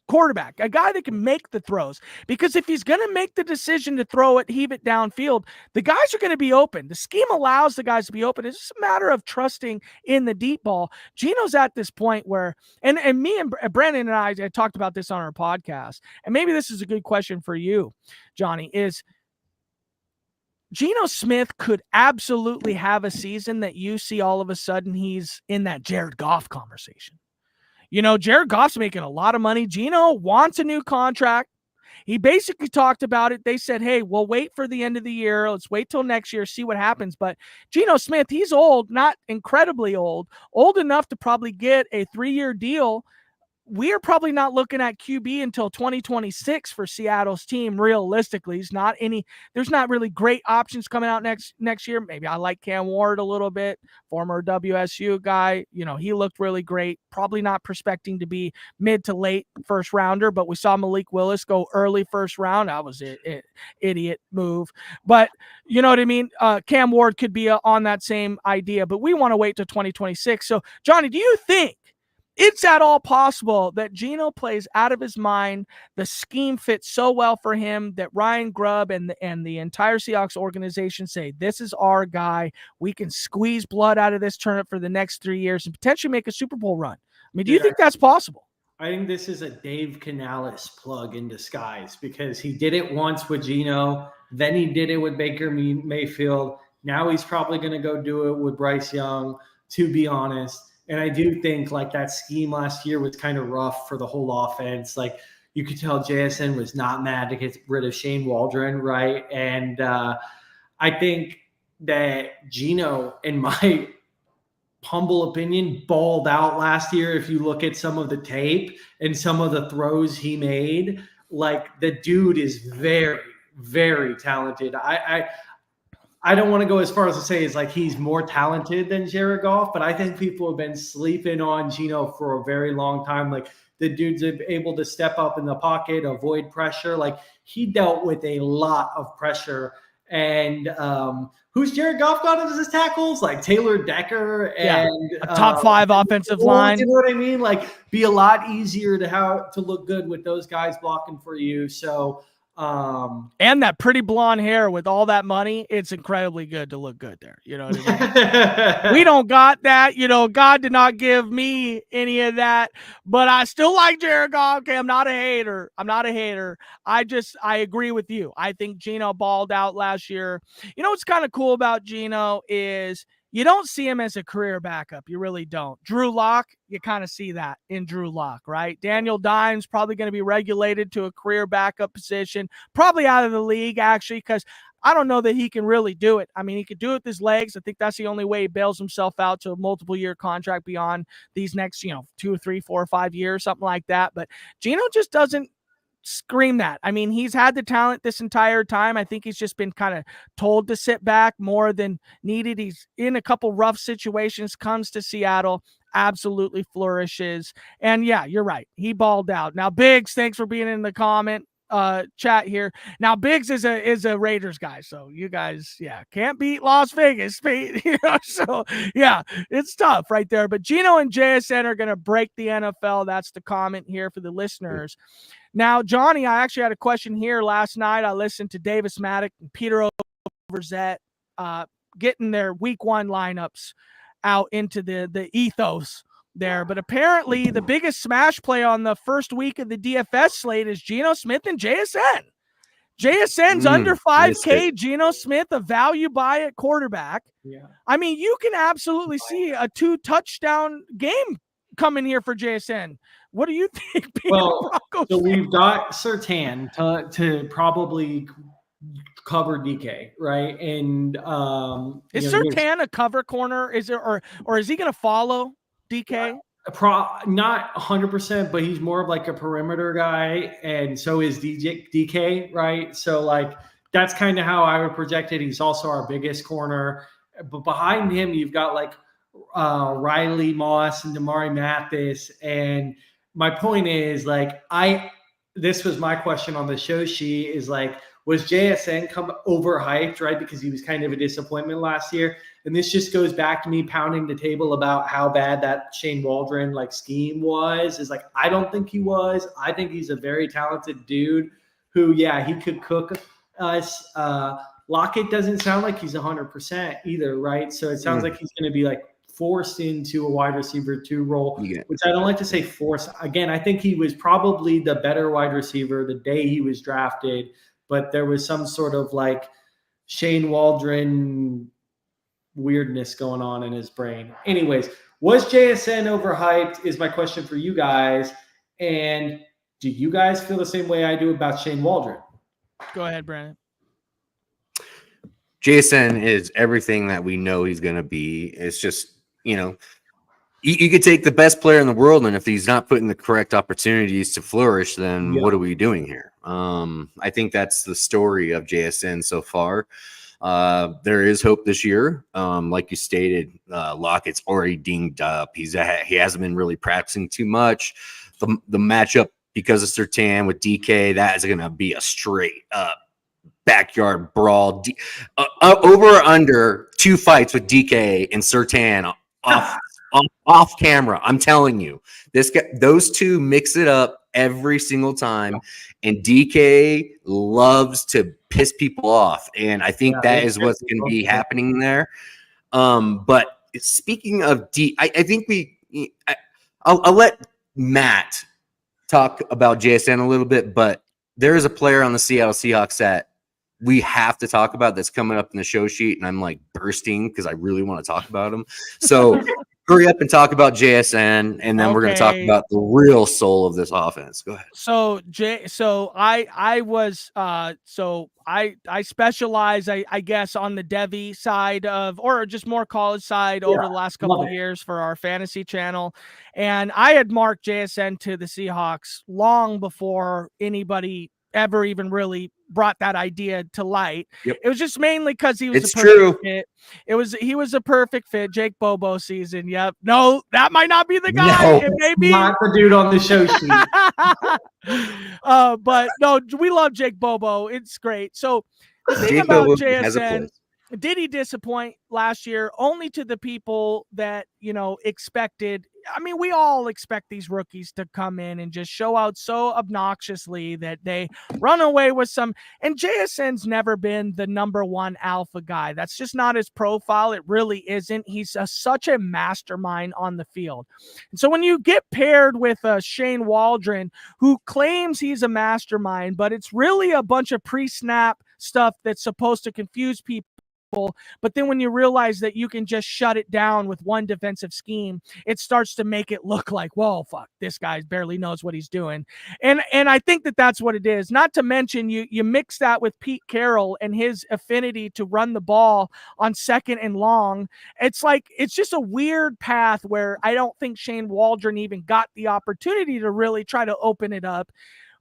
Speaker 2: quarterback, a guy that can make the throws. Because if he's going to make the decision to throw it, heave it downfield, the guys are going to be open. The scheme allows the guys to be open. It's just a matter of trusting in the deep ball. Geno's at this point where, and me and Brandon and I talked about this on our podcast, and maybe this is a good question for you, Johnny, is Geno Smith could absolutely have a season that you see all of a sudden he's in that Jared Goff conversation. Jared Goff's making a lot of money. Geno wants a new contract. He basically talked about it. They said, hey, we'll wait for the end of the year. Let's wait till next year, see what happens. But Geno Smith, he's old, not incredibly old enough to probably get a 3-year deal we are probably not looking at QB until 2026 for Seattle's team. Realistically, there's not really great options coming out next year. Maybe I like Cam Ward a little bit, former WSU guy. He looked really great. Probably not prospecting to be mid to late first rounder, but we saw Malik Willis go early first round. That was an idiot move. But you know what I mean? Cam Ward could be on that same idea, but we want to wait till 2026. So, Johnny, do you think it's at all possible that Geno plays out of his mind? The scheme fits so well for him that Ryan Grubb and the entire Seahawks organization say, this is our guy. We can squeeze blood out of this turnip for the next 3 years and potentially make a Super Bowl run. I mean, do you think that's possible?
Speaker 1: I think this is a Dave Canales plug in disguise, because he did it once with Geno, then he did it with Baker Mayfield. Now he's probably going to go do it with Bryce Young, to be honest. And I do think like that scheme last year was kind of rough for the whole offense. Like you could tell JSN was not mad to get rid of Shane Waldron, right? And I think that Geno, in my humble opinion, balled out last year. If you look at some of the tape and some of the throws he made, like the dude is very, very talented. I don't want to go as far as to say it's like he's more talented than Jared Goff, but I think people have been sleeping on Geno for a very long time. Like the dude's able to step up in the pocket, avoid pressure. Like he dealt with a lot of pressure. And who's Jared Goff got as his tackles? Like Taylor Decker and
Speaker 2: a top 5 offensive line.
Speaker 1: You know what I mean? Like be a lot easier to look good with those guys blocking for you. So
Speaker 2: and that pretty blonde hair with all that money, it's incredibly good to look good there. You know what I mean? We don't got that. God did not give me any of that, but I still like Jared Goff. Okay, I'm not a hater. I agree with you. I think Geno balled out last year. What's kind of cool about Geno is you don't see him as a career backup. You really don't. Drew Lock, you kind of see that in Drew Lock, right? Daniel Dimes probably going to be regulated to a career backup position, probably out of the league, actually, because I don't know that he can really do it. I mean, he could do it with his legs. I think that's the only way he bails himself out to a multiple-year contract beyond these next, 2 or 3, 4 or 5 years, something like that. But Geno just doesn't scream that. I mean, he's had the talent this entire time. I think he's just been kind of told to sit back more than needed. He's in a couple rough situations, comes to Seattle, absolutely flourishes. And yeah, you're right. He balled out. Now, Biggs, thanks for being in the comment chat here. Now, Biggs is a Raiders guy, so you guys, can't beat Las Vegas, so yeah, it's tough right there. But Geno and JSN are going to break the NFL. That's the comment here for the listeners. Now, Johnny, I actually had a question here last night. I listened to Davis Maddock and Peter Overzet getting their week 1 lineups out into the ethos there. But apparently the biggest smash play on the first week of the DFS slate is Geno Smith and JSN. JSN's under 5K. Geno Smith, a value buy at quarterback.
Speaker 1: Yeah.
Speaker 2: I mean, you can absolutely see a 2-touchdown game coming here for JSN. What do you think?
Speaker 1: Well, so we've got Surtain to probably cover DK, right? And
Speaker 2: is Surtain a cover corner? Is there or is he going to follow DK?
Speaker 1: Not 100%, but he's more of like a perimeter guy, and so is DK, right? So like that's kind of how I would project it. He's also our biggest corner, but behind him you've got like Riley Moss and Damari Mathis. And my point is like this was my question on the show sheet is like, was JSN come overhyped, right? Because he was kind of a disappointment last year. And this just goes back to me pounding the table about how bad that Shane Waldron like scheme was. Is like, I don't think he was. I think he's a very talented dude who, he could cook us. Lockett doesn't sound like he's 100% either, right? So it sounds like he's going to be like forced into a wide receiver 2 role, which I don't like to say force. Again, I think he was probably the better wide receiver the day he was drafted, but there was some sort of like Shane Waldron weirdness going on in his brain. Anyways, was JSN overhyped is my question for you guys. And do you guys feel the same way I do about Shane Waldron?
Speaker 2: Go ahead, Brandon.
Speaker 3: JSN is everything that we know he's going to be. It's just, you could take the best player in the world, and if he's not putting the correct opportunities to flourish, then what are we doing here? I think that's the story of JSN so far. There is hope this year. Like you stated, Lockett's already dinged up. He hasn't been really practicing too much. The matchup because of Surtain with DK, that is going to be a straight up backyard brawl. Over or under 2 fights with DK and Surtain off camera. I'm telling you, those two mix it up every single time, and DK loves to piss people off, and I think that is what's going to be happening there. But speaking of I think I'll let Matt talk about JSN a little bit, but there is a player on the Seattle Seahawks that we have to talk about that's coming up in the show sheet, and I'm like bursting because I really want to talk about him. So hurry up and talk about JSN, and then we're going to talk about the real soul of this offense. Go ahead.
Speaker 2: So I specialize, I guess, on the Devy side of, or just more college side over the last couple of years for our fantasy channel. And I had marked JSN to the Seahawks long before anybody ever even really brought that idea to light. It was just mainly because he was a perfect fit. He was a perfect fit. Jake Bobo season. Yep. No, that might not be the guy.
Speaker 1: No,
Speaker 2: it may be
Speaker 1: not the dude on the show sheet.
Speaker 2: But no, we love Jake Bobo. It's great. So the thing about JSN, did he disappoint last year? Only to the people that, expected. I mean, we all expect these rookies to come in and just show out so obnoxiously that they run away with some. And JSN's never been the number one alpha guy. That's just not his profile. It really isn't. He's such a mastermind on the field. And so when you get paired with Shane Waldron, who claims he's a mastermind, but it's really a bunch of pre-snap stuff that's supposed to confuse people. But then when you realize that you can just shut it down with one defensive scheme, it starts to make it look like, whoa, fuck, this guy barely knows what he's doing. And I think that that's what it is. Not to mention you mix that with Pete Carroll and his affinity to run the ball on second and long. It's just a weird path where I don't think Shane Waldron even got the opportunity to really try to open it up.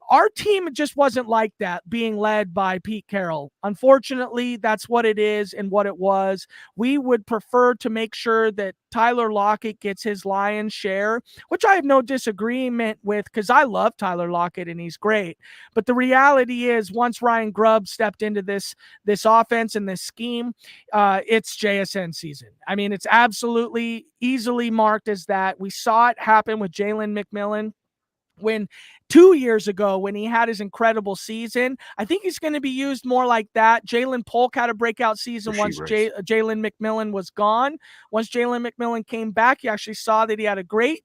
Speaker 2: Our team just wasn't like that, being led by Pete Carroll. Unfortunately, that's what it is and what it was. We would prefer to make sure that Tyler Lockett gets his lion's share, which I have no disagreement with because I love Tyler Lockett and he's great. But the reality is once Ryan Grubb stepped into this offense and this scheme, it's JSN season. I mean, it's absolutely easily marked as that. We saw it happen with Jalen McMillan. When 2 years ago, when he had his incredible season, I think he's going to be used more like that. Jalen Polk had a breakout season once Jalen McMillan was gone. Once Jalen McMillan came back, you actually saw that he had a great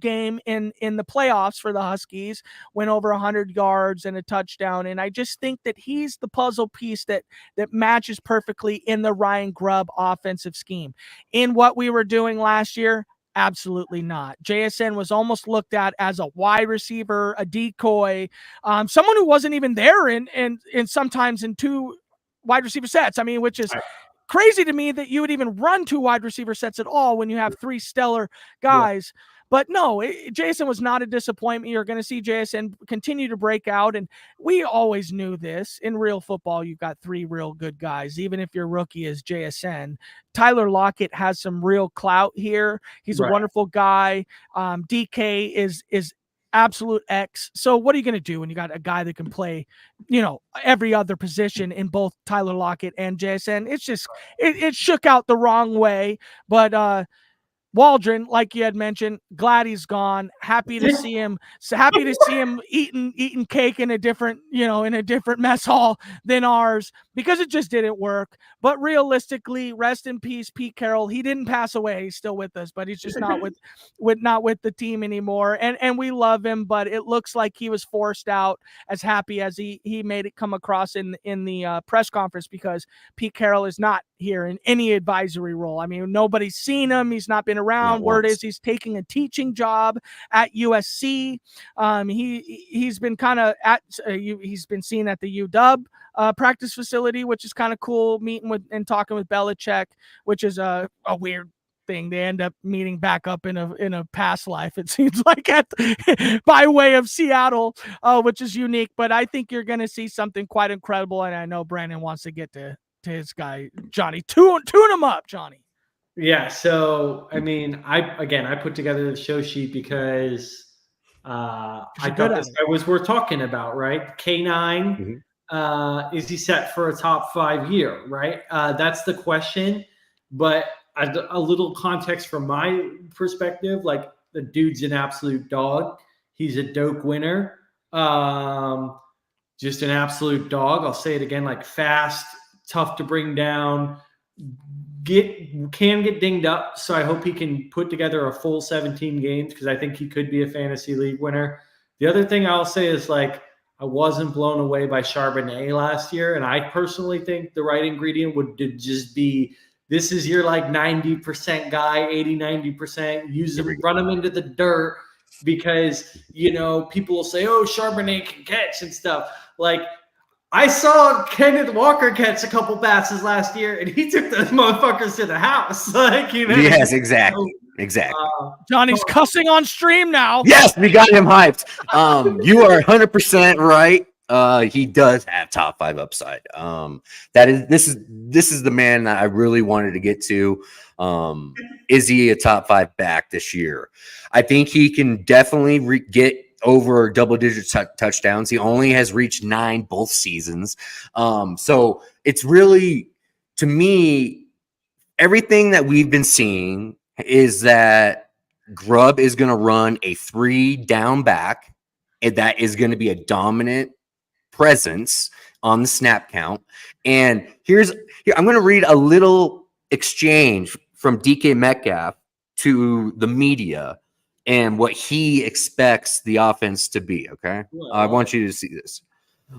Speaker 2: game in the playoffs for the Huskies, went over 100 yards and a touchdown. And I just think that he's the puzzle piece that matches perfectly in the Ryan Grubb offensive scheme. In what we were doing last year, absolutely not. JSN was almost looked at as a wide receiver, a decoy, someone who wasn't even there in sometimes in two wide receiver sets. I mean, which is crazy to me that you would even run two wide receiver sets at all when you have three stellar guys. Yeah. But no, Jason was not a disappointment. You're going to see JSN continue to break out. And we always knew this. In real football, you've got three real good guys, even if your rookie is JSN. Tyler Lockett has some real clout here. He's a wonderful guy. DK is absolute X. So what are you going to do when you got a guy that can play, every other position in both Tyler Lockett and JSN? It's just, it shook out the wrong way. But, Waldron, like you had mentioned, glad he's gone. Happy to see him. So happy to see him eating cake in a different, in a different mess hall than ours, because it just didn't work. But realistically, rest in peace, Pete Carroll. He didn't pass away. He's still with us, but he's just not with the team anymore. And we love him, but it looks like he was forced out, as happy as he made it come across in the press conference, because Pete Carroll is not here in any advisory role. I mean, nobody's seen him. He's not been around. Word is he's taking a teaching job at USC. He's been kind of he's been seen at the UW practice facility, which is kind of cool, meeting with and talking with Belichick, which is a weird thing. They end up meeting back up in a past life, it seems like, by way of Seattle, which is unique. But I think you're going to see something quite incredible, and I know Brandon wants to get to his guy Johnny. Tune him up, Johnny.
Speaker 1: Yeah. So I mean, I put together the show sheet because I thought this guy was worth talking about, right? K9. Is he set for a top 5 year, right? That's the question. But a little context from my perspective, like the dude's an absolute dog. He's a Doak winner. Just an absolute dog. I'll say it again, like fast, tough to bring down, can get dinged up. So I hope he can put together a full 17 games because I think he could be a fantasy league winner. The other thing I'll say is like, I wasn't blown away by Charbonnet last year. And I personally think the right ingredient would just be, this is your like 90% guy, 80, 90%, use him, run him into the dirt because, people will say, oh, Charbonnet can catch and stuff. Like, I saw Kenneth Walker catch a couple passes last year, and he took those motherfuckers to the house.
Speaker 3: Yes, exactly. Exactly.
Speaker 2: Johnny's cussing on stream now.
Speaker 3: Yes, we got him hyped. You are 100% right. He does have top 5 upside. This is the man that I really wanted to get to. Is he a top 5 back this year? I think he can definitely get over double-digit touchdowns. He only has reached 9 both seasons. So it's really, to me, everything that we've been seeing is that Grubb is going to run a 3-down back, and that is going to be a dominant presence on the snap count. And here I'm going to read a little exchange from DK Metcalf to the media and what he expects the offense to be, okay? I want you to see this.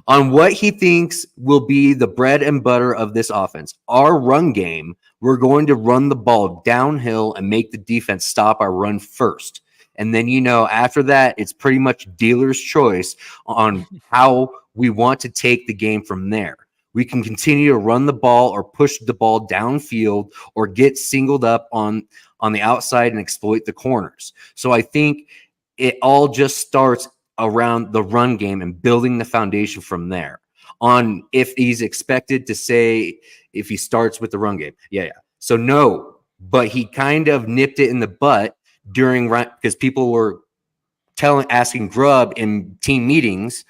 Speaker 3: On what he thinks will be the bread and butter of this offense. Our run game, we're going to run the ball downhill and make the defense stop our run first. And then, after that, it's pretty much dealer's choice on how we want to take the game from there. We can continue to run the ball or push the ball downfield or get singled up on the outside and exploit the corners. So I think it all just starts around the run game and building the foundation from there. On if he's expected to say if he starts with the run game. Yeah. So no, but he kind of nipped it in the butt during because people were asking Grubb in team meetings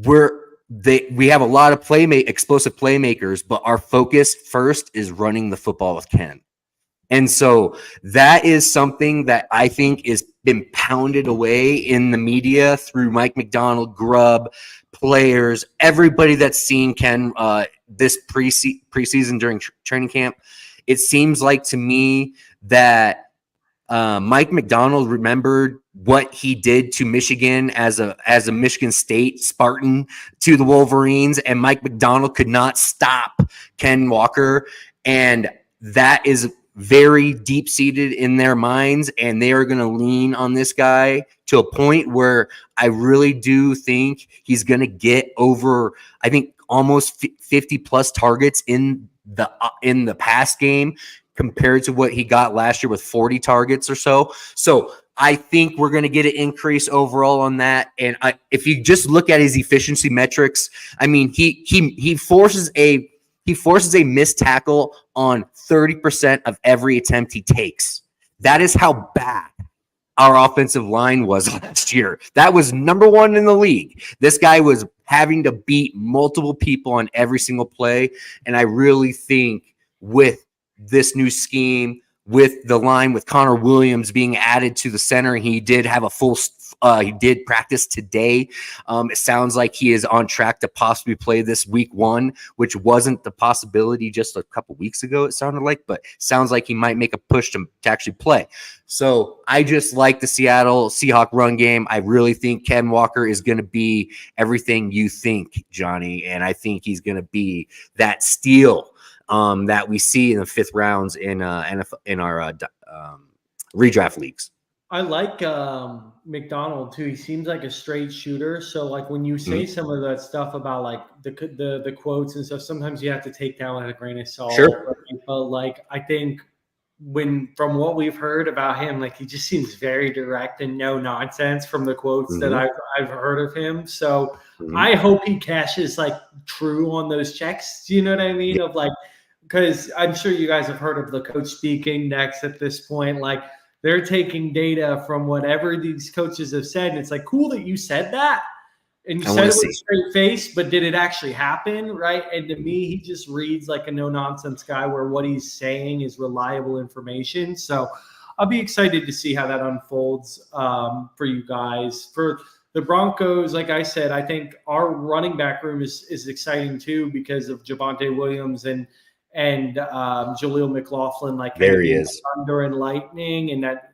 Speaker 3: we have a lot of explosive playmakers, but our focus first is running the football with Ken. And so that is something that I think is been pounded away in the media through Mike McDonald, Grubb, players, everybody that's seen Ken this preseason during training camp. It seems like to me that Mike McDonald remembered what he did to Michigan as a Michigan State Spartan to the Wolverines, and Mike McDonald could not stop Ken Walker, and that is very deep-seated in their minds, and they are going to lean on this guy to a point where I really do think he's going to get over, I think, almost 50-plus targets in the pass game compared to what he got last year with 40 targets or so. So I think we're going to get an increase overall on that. And if you just look at his efficiency metrics, I mean, he forces a missed tackle on 30% of every attempt he takes. That is how bad our offensive line was last year. That was number 1 in the league. This guy was having to beat multiple people on every single play. And I really think with this new scheme, with the line with Connor Williams being added to the center, he did have he did practice today. It sounds like he is on track to possibly play this week 1, which wasn't the possibility just a couple weeks ago, it sounded like, but sounds like he might make a push to actually play. So I just like the Seattle Seahawks run game. I really think Ken Walker is going to be everything you think, Johnny, and I think he's going to be that steal that we see in the 5th rounds in our redraft leagues.
Speaker 1: I like McDonald too. He seems like a straight shooter. So like when you say some of that stuff about like the quotes and stuff, sometimes you have to take that with a grain of salt.
Speaker 3: Sure.
Speaker 1: But like I think from what we've heard about him, like he just seems very direct and no nonsense from the quotes that I've heard of him. So I hope he cashes like true on those checks. Do you know what I mean? Of like, because I'm sure you guys have heard of the coach speaking next at this point. Like they're taking data from whatever these coaches have said. And it's like, cool that you said that. And you said it with a straight face, but did it actually happen? Right. And to me, he just reads like a no nonsense guy where what he's saying is reliable information. So I'll be excited to see how that unfolds for you guys. For the Broncos, like I said, I think our running back room is exciting too because of Javonte Williams and Jaleel McLaughlin, like
Speaker 3: there he is,
Speaker 1: thunder and lightning, and that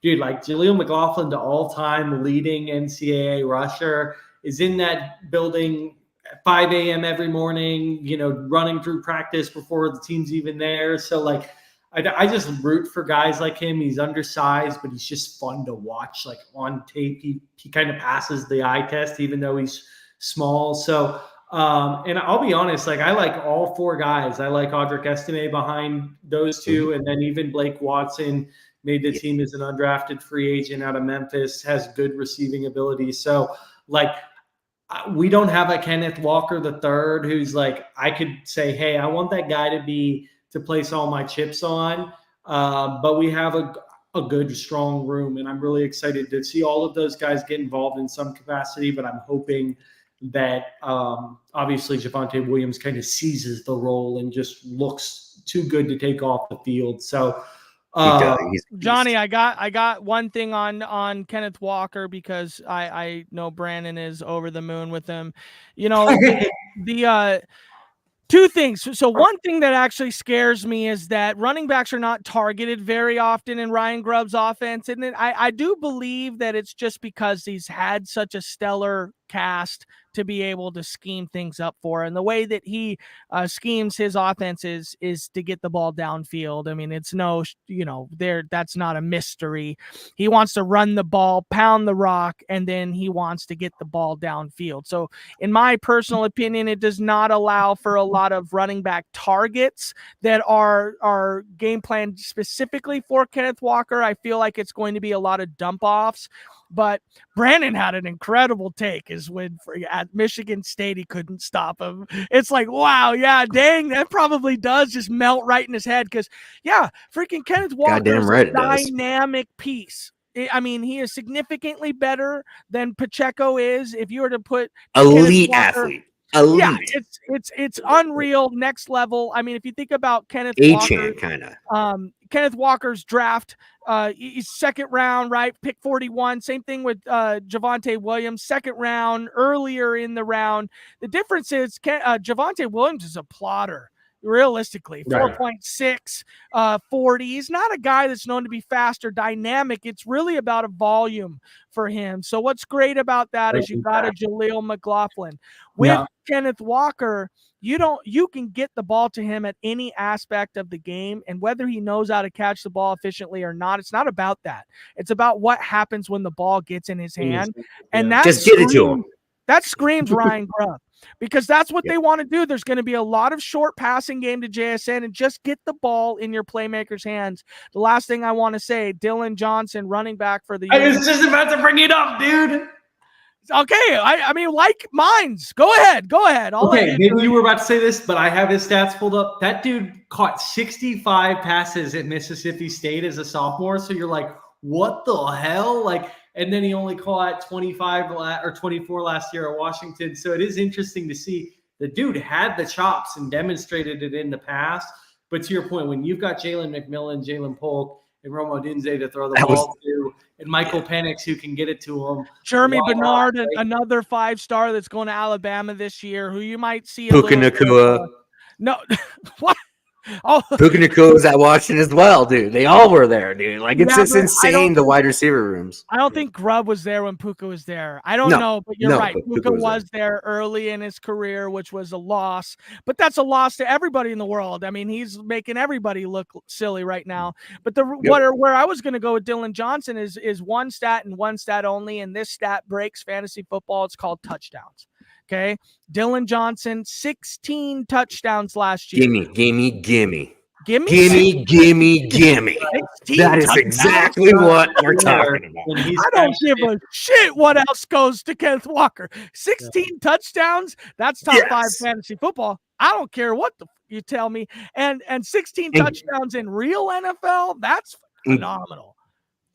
Speaker 1: dude, like Jaleel McLaughlin, the all-time leading NCAA rusher, is in that building at 5 a.m. every morning, you know, running through practice before the team's even there. So like, I just root for guys like him. He's undersized, but he's just fun to watch. Like on tape, he kind of passes the eye test, even though he's small. So. And I'll be honest, like I like all four guys. I like Audric Estime behind those two, and then even Blake Watson made the team as an undrafted free agent out of Memphis, has good receiving ability. So like we don't have a Kenneth Walker III who's like, I could say, hey, I want that guy to place all my chips on. But we have a good, strong room, and I'm really excited to see all of those guys get involved in some capacity, but I'm hoping that obviously Javonte Williams kind of seizes the role and just looks too good to take off the field. So
Speaker 2: Johnny, I got one thing on Kenneth Walker because I know Brandon is over the moon with him. You know, the two things. So one thing that actually scares me is that running backs are not targeted very often in Ryan Grubb's offense. And I do believe that it's just because he's had such a stellar cast to be able to scheme things up for. And the way that he schemes his offense is to get the ball downfield. I mean, it's that's not a mystery. He wants to run the ball, pound the rock, and then he wants to get the ball downfield. So in my personal opinion, it does not allow for a lot of running back targets that are game planned specifically for Kenneth Walker. I feel like it's going to be a lot of dump offs. But Brandon had an incredible take is when at Michigan State, he couldn't stop him. It's like, wow, yeah, dang, that probably does just melt right in his head. Because, yeah, freaking Kenneth Walker is a dynamic piece. I mean, he is significantly better than Pacheco is. If you were to put
Speaker 3: elite athlete. Elite.
Speaker 2: Yeah, it's unreal, next level. I mean, if you think about Kenneth
Speaker 3: Walker, kind of.
Speaker 2: Kenneth Walker's draft, he's second round, right? Pick 41. Same thing with Javonte Williams, second round, earlier in the round. The difference is Javonte Williams is a plotter. Realistically, 4.6, 40. He's not a guy that's known to be fast or dynamic. It's really about a volume for him. So what's great about that is you got a Jaleel McLaughlin. With Kenneth Walker, you can get the ball to him at any aspect of the game, and whether he knows how to catch the ball efficiently or not, it's not about that. It's about what happens when the ball gets in his hand. And that
Speaker 3: just get it to him.
Speaker 2: That screams Ryan Grubb. Because that's what they want to do. There's going to be a lot of short passing game to JSN and just get the ball in your playmaker's hands. The last thing I want to say, Dylan Johnson, running back for the
Speaker 1: I was just about to bring it up, dude.
Speaker 2: Okay, I mean, like mines. Go ahead.
Speaker 1: Okay, maybe you were about to say this, but I have his stats pulled up. That dude caught 65 passes at Mississippi State as a sophomore. So you're like, what the hell? Like, and then he only caught 25 or 24 last year at Washington. So it is interesting to see the dude had the chops and demonstrated it in the past. But to your point, when you've got Jalen McMillan, Jalen Polk, and Romo Dinze to throw the ball to, and Michael Penix who can get it to him.
Speaker 2: Jeremy Bernard, another 5-star that's going to Alabama this year, who you might see.
Speaker 3: Puka Nacua.
Speaker 2: No, what?
Speaker 3: Oh, Puka Nacua was at Washington as well, dude. They all were there, dude. Like it's just insane the wide receiver rooms.
Speaker 2: I don't think Grubb was there when Puka was there. I don't know, but you're right. Puka was there early in his career, which was a loss. But that's a loss to everybody in the world. I mean, he's making everybody look silly right now. But where I was going to go with Dylan Johnson is one stat and one stat only, and this stat breaks fantasy football. It's called touchdowns. Okay, Dylan Johnson, 16 touchdowns last year.
Speaker 3: Gimme.
Speaker 2: Gimme.
Speaker 3: Gimme.
Speaker 2: 16
Speaker 3: That is
Speaker 2: touchdowns?
Speaker 3: exactly what we're talking about.
Speaker 1: When he's
Speaker 2: I don't
Speaker 1: catching
Speaker 2: give
Speaker 1: it.
Speaker 2: a shit what else goes to Kenneth Walker. 16 touchdowns, that's top 5 fantasy football. I don't care what you tell me. And 16 touchdowns in real NFL, that's phenomenal.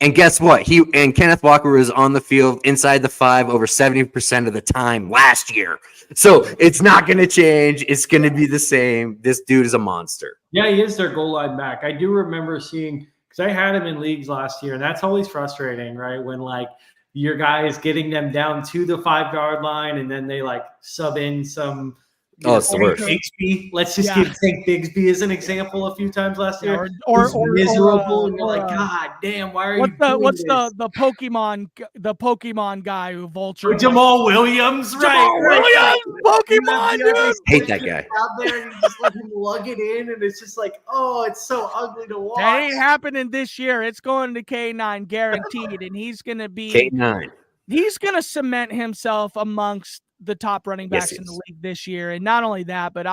Speaker 3: And guess what? Kenneth Walker was on the field inside the 5 over 70% of the time last year. So it's not going to change. It's going to be the same. This dude is a monster.
Speaker 1: Yeah, he is their goal line back. I do remember seeing, because I had him in leagues last year, and that's always frustrating, right? When like your guy is getting them down to the 5-yard line, and then they like sub in some.
Speaker 3: It's the worst.
Speaker 1: Bigsby. Let's just take Bigsby as an example a few times last year.
Speaker 2: Or
Speaker 1: miserable, and you're like, God damn, why are you doing
Speaker 2: what's
Speaker 1: this?
Speaker 2: the Pokemon guy who vulture?
Speaker 1: Jamal Williams, right?
Speaker 2: Pokemon, dude.
Speaker 3: Hate that guy.
Speaker 1: Out there, and you just let him lug it in, and it's just like, oh, it's so ugly to watch.
Speaker 2: That ain't happening this year. It's going to K9 guaranteed, and he's going to be
Speaker 3: K9.
Speaker 2: He's going to cement himself amongst the top running backs in the league this year. And not only that, but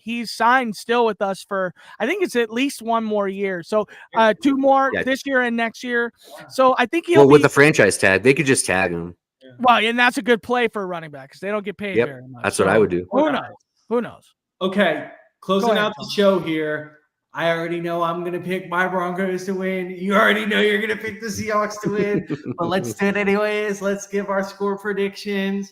Speaker 2: he's signed still with us for, I think it's at least 1 more year. So 2 more this year and next year. So I think he'll
Speaker 3: with the franchise tag, they could just tag him.
Speaker 2: Well, and that's a good play for a running back because they don't get paid very much.
Speaker 3: That's what I would do.
Speaker 2: Who knows?
Speaker 1: Okay. Closing out the show here. I already know I'm going to pick my Broncos to win. You already know you're going to pick the Seahawks to win. But let's do it anyways. Let's give our score predictions.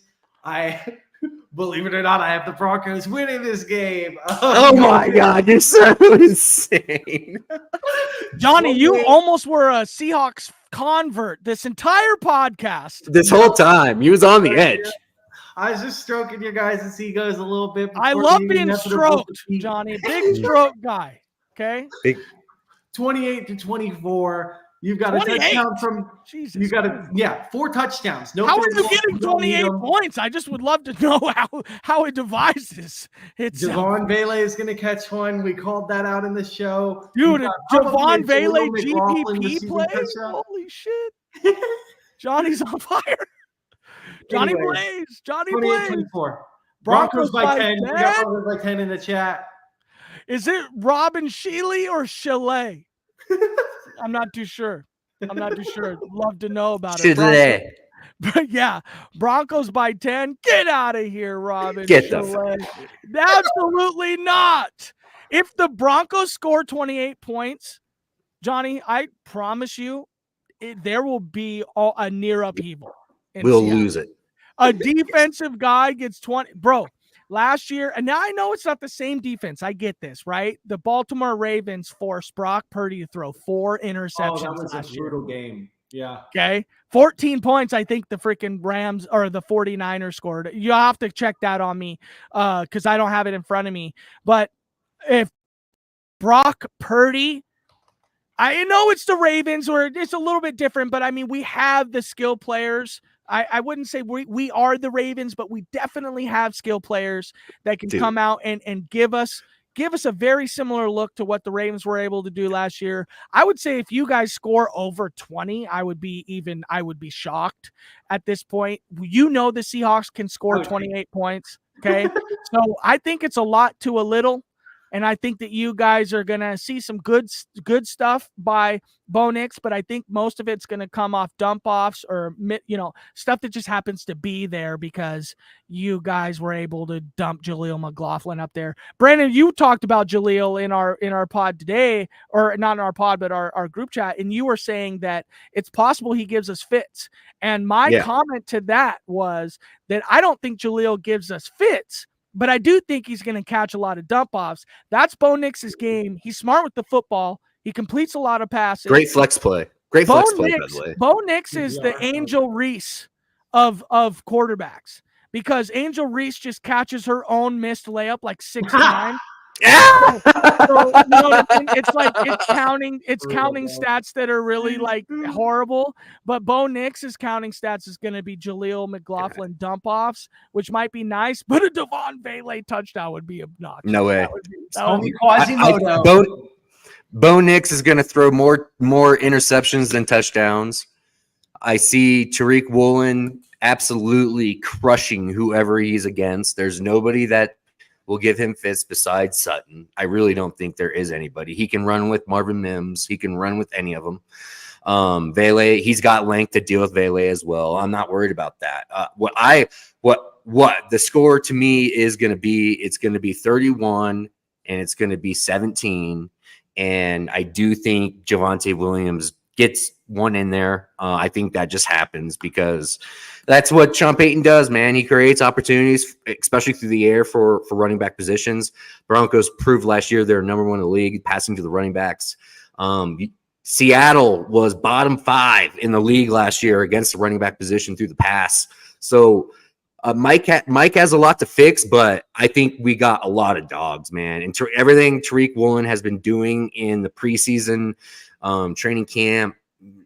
Speaker 1: Believe it or not, I have the Broncos winning this game.
Speaker 3: Oh my God, you're so insane.
Speaker 2: Johnny, you almost were a Seahawks convert this entire podcast.
Speaker 3: This whole time. He was on the edge.
Speaker 1: I was just stroking your guys' egos a little bit.
Speaker 2: I love being stroked, Johnny. Big stroke guy. Okay.
Speaker 1: 28-24. You've got 28? A touchdown from
Speaker 2: Jesus.
Speaker 1: You got 4 touchdowns.
Speaker 2: No, how are you getting 28 points? I just would love to know how it devises itself.
Speaker 1: Javon Bailey is going to catch one. We called that out in the show.
Speaker 2: Dude, Javon Bailey GPP play? Holy shit. Johnny's on fire. Johnny Blaze. Johnny Blaze.
Speaker 1: 28-24. Broncos by 10. We got Broncos by 10 in the chat.
Speaker 2: Is it Robin Shealy or Chalet? I'm not too sure. Love to know about it. But yeah, Broncos by 10. Get out of here, Robin. Absolutely not. If the Broncos score 28 points, Johnny, I promise you, there will be a near upheaval.
Speaker 3: We'll lose it.
Speaker 2: A defensive guy gets 20. Bro, last year, and now I know it's not the same defense. I get this, right? The Baltimore Ravens forced Brock Purdy to throw 4 interceptions.
Speaker 1: Oh, that was a brutal game. Yeah.
Speaker 2: Okay. 14 points, I think the freaking Rams or the 49ers scored. You have to check that on me because I don't have it in front of me. But if Brock Purdy, I know it's the Ravens or it's a little bit different, but I mean, we have the skill players. I wouldn't say we are the Ravens, but we definitely have skill players that can come out and give us a very similar look to what the Ravens were able to do last year. I would say if you guys score over 20, I would be shocked at this point. You know the Seahawks can score 28 points, okay? So I think it's a lot to a little. And I think that you guys are going to see some good stuff by Bo Nix, but I think most of it's going to come off dump offs or, stuff that just happens to be there because you guys were able to dump Jaleel McLaughlin up there. Brandon, you talked about Jaleel in our pod today, or not in our pod, but our group chat. And you were saying that it's possible he gives us fits. And my comment to that was that I don't think Jaleel gives us fits. But I do think he's going to catch a lot of dump-offs. That's Bo Nix's game. He's smart with the football. He completes a lot of passes.
Speaker 3: Great flex play. By the way.
Speaker 2: Bo Nix is the Angel Reese of quarterbacks because Angel Reese just catches her own missed layup like 6 times. So, it's like it's counting stats that are really like horrible, but Bo Nix's counting stats is going to be Jaleel McLaughlin dump offs, which might be nice, but a Devon Bailey touchdown would be obnoxious.
Speaker 3: No way.
Speaker 1: Quasimodo.
Speaker 3: Bo Nix is going to throw more interceptions than touchdowns. I see Tariq Woolen absolutely crushing whoever he's against. There's nobody that will give him fits besides Sutton. I really don't think there is anybody. He can run with Marvin Mims. He can run with any of them. Vele, he's got length to deal with Vele as well. I'm not worried about that. What the score to me is going to be, it's going to be 31 and it's going to be 17. And I do think Javonte Williams gets one in there. I think that just happens because that's what Sean Payton does, man. He creates opportunities, especially through the air for running back positions. Broncos proved last year they're number one in the league, passing to the running backs. Seattle was bottom 5 in the league last year against the running back position through the pass. So Mike has a lot to fix, but I think we got a lot of dogs, man. And everything Tariq Woolen has been doing in the preseason training camp,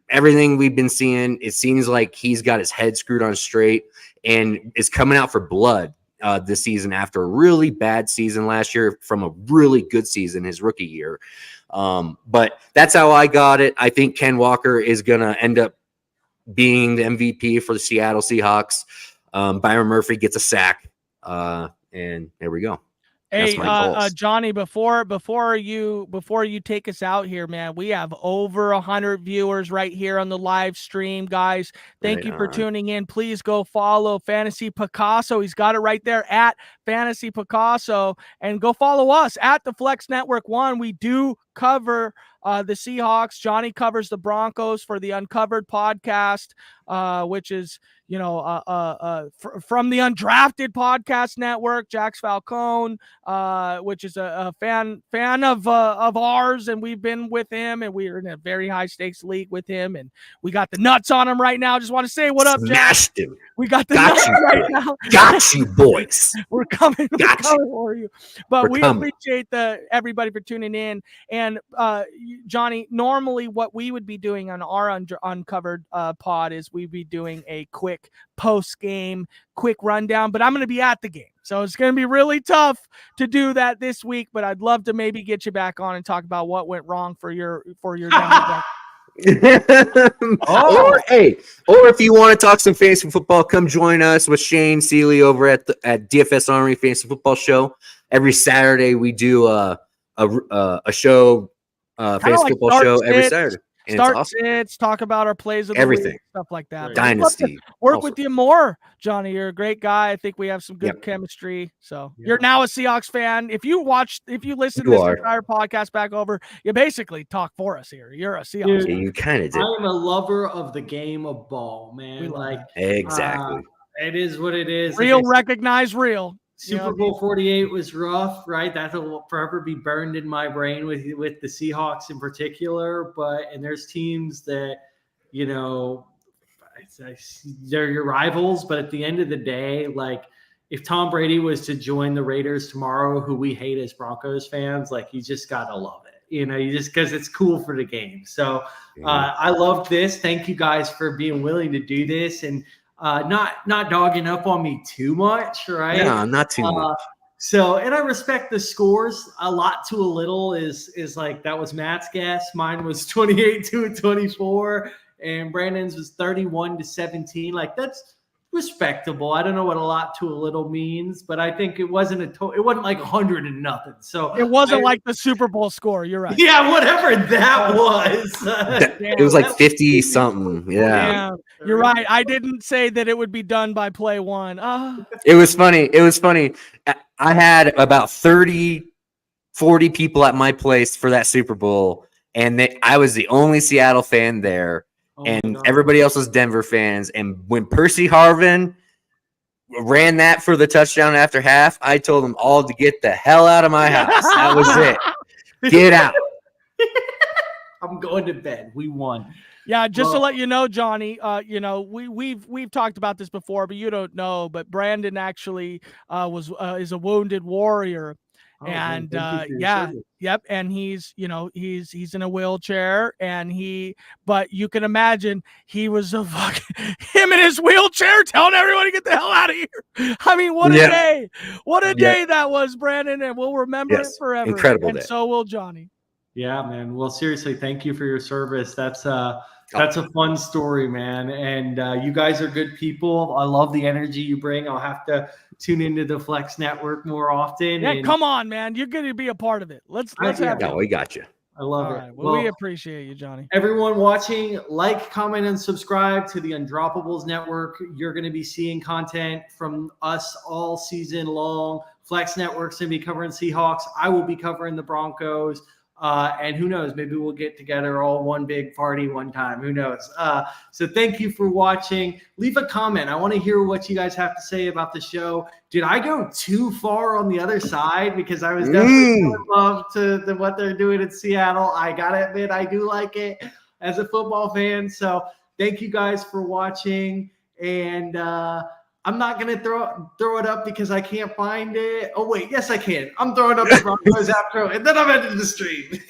Speaker 3: everything we've been seeing, it seems like he's got his head screwed on straight and is coming out for blood this season after a really bad season last year from a really good season his rookie year. But that's how I got it. I think Ken Walker is going to end up being the MVP for the Seattle Seahawks. Byron Murphy gets a sack, and there we go.
Speaker 2: Hey, Johnny, before you take us out here, man, we have over 100 viewers right here on the live stream, guys. Thank you for tuning in. Please go follow Fantasy Picasso. He's got it right there at Fantasy Picasso, and go follow us at the Flex Network 1. We do cover the Seahawks. Johnny covers the Broncos for the Uncovered podcast, which is, from the Undrafted Podcast Network. Jax Falcone, which is a fan of ours, and we've been with him, and we're in a very high stakes league with him, and we got the nuts on him right now. Just want to say what up, Jax. We got the nuts right now.
Speaker 3: Got you, boys.
Speaker 2: We're coming for you. But we appreciate everybody for tuning in. And Johnny, normally what we would be doing on our Uncovered pod is we'd be doing a quick post-game, quick rundown, but I'm going to be at the game. So it's going to be really tough to do that this week, but I'd love to maybe get you back on and talk about what went wrong for your down.
Speaker 3: Or if you want to talk some fantasy football, come join us with Shane Seeley over at DFS Armory Fantasy Football Show. Every Saturday we do a show, fantasy football show every Saturday. And
Speaker 2: start
Speaker 3: awesome.
Speaker 2: sits, talk about our plays of the
Speaker 3: everything,
Speaker 2: week, stuff like that.
Speaker 3: Dynasty.
Speaker 2: Work with you more, Johnny. You're a great guy. I think we have some good chemistry. So you're now a Seahawks fan. If you listen to this entire podcast back over, you basically talk for us here. You're a Seahawks fan.
Speaker 3: You kind of did.
Speaker 1: I am a lover of the game of ball, man.
Speaker 3: Exactly.
Speaker 1: It is what it is.
Speaker 2: Real, recognize real.
Speaker 1: Super Bowl 48 was rough, right? That'll forever be burned in my brain with the Seahawks in particular. And there's teams that, they're your rivals. But at the end of the day, like if Tom Brady was to join the Raiders tomorrow, who we hate as Broncos fans, like you just gotta love it. You just because it's cool for the game. So I love this. Thank you guys for being willing to do this and not dogging up on me too much, right?
Speaker 3: No, not too much.
Speaker 1: So, and I respect the scores. A lot to a little is like that was Matt's guess. Mine was 28-24, and Brandon's was 31-17. Like that's respectable. I don't know what a lot to a little means, but I think it wasn't it wasn't like 100 and nothing. So
Speaker 2: it wasn't like the Super Bowl score. You're right.
Speaker 1: Yeah, whatever that was.
Speaker 3: It was like 50 something. Yeah.
Speaker 2: You're right. I didn't say that it would be done by play one.
Speaker 3: It was funny. I had about 30, 40 people at my place for that Super Bowl, and I was the only Seattle fan there. And everybody else was Denver fans. And when Percy Harvin ran that for the touchdown after half, I told them all to get the hell out of my house. That was it. Get out.
Speaker 1: I'm going to bed. We won.
Speaker 2: Yeah, just to let you know, Johnny, we've talked about this before, but you don't know. But Brandon actually is a wounded warrior. And and he's in a wheelchair, but you can imagine he was him in his wheelchair telling everyone to get the hell out of here. I mean, what a day that was, Brandon, and we'll remember it forever.
Speaker 3: Incredible
Speaker 2: and
Speaker 3: day.
Speaker 2: So will Johnny.
Speaker 1: Yeah, man. Well, seriously, thank you for your service. That's That's a fun story, man. And you guys are good people. I love the energy you bring. I'll have to tune into the Flex Network more often.
Speaker 2: Yeah,
Speaker 1: and
Speaker 2: come on, man. You're going to be a part of it. Let's have
Speaker 3: No, we got you.
Speaker 1: I love
Speaker 2: All
Speaker 1: it.
Speaker 2: right. Well, we appreciate you, Johnny.
Speaker 1: Everyone watching, like, comment, and subscribe to the Undroppables Network. You're going to be seeing content from us all season long. Flex Network's going to be covering Seahawks. I will be covering the Broncos. And who knows, maybe we'll get together all one big party one time. Who knows? So thank you for watching. Leave a comment. I want to hear what you guys have to say about the show. Did I go too far on the other side? Because I was definitely in love to what they're doing in Seattle. I got to admit, I do like it as a football fan. So thank you guys for watching. And I'm not going to throw it up because I can't find it. Oh, wait. Yes, I can. I'm throwing up the Broncos outro, and then I'm ending the stream.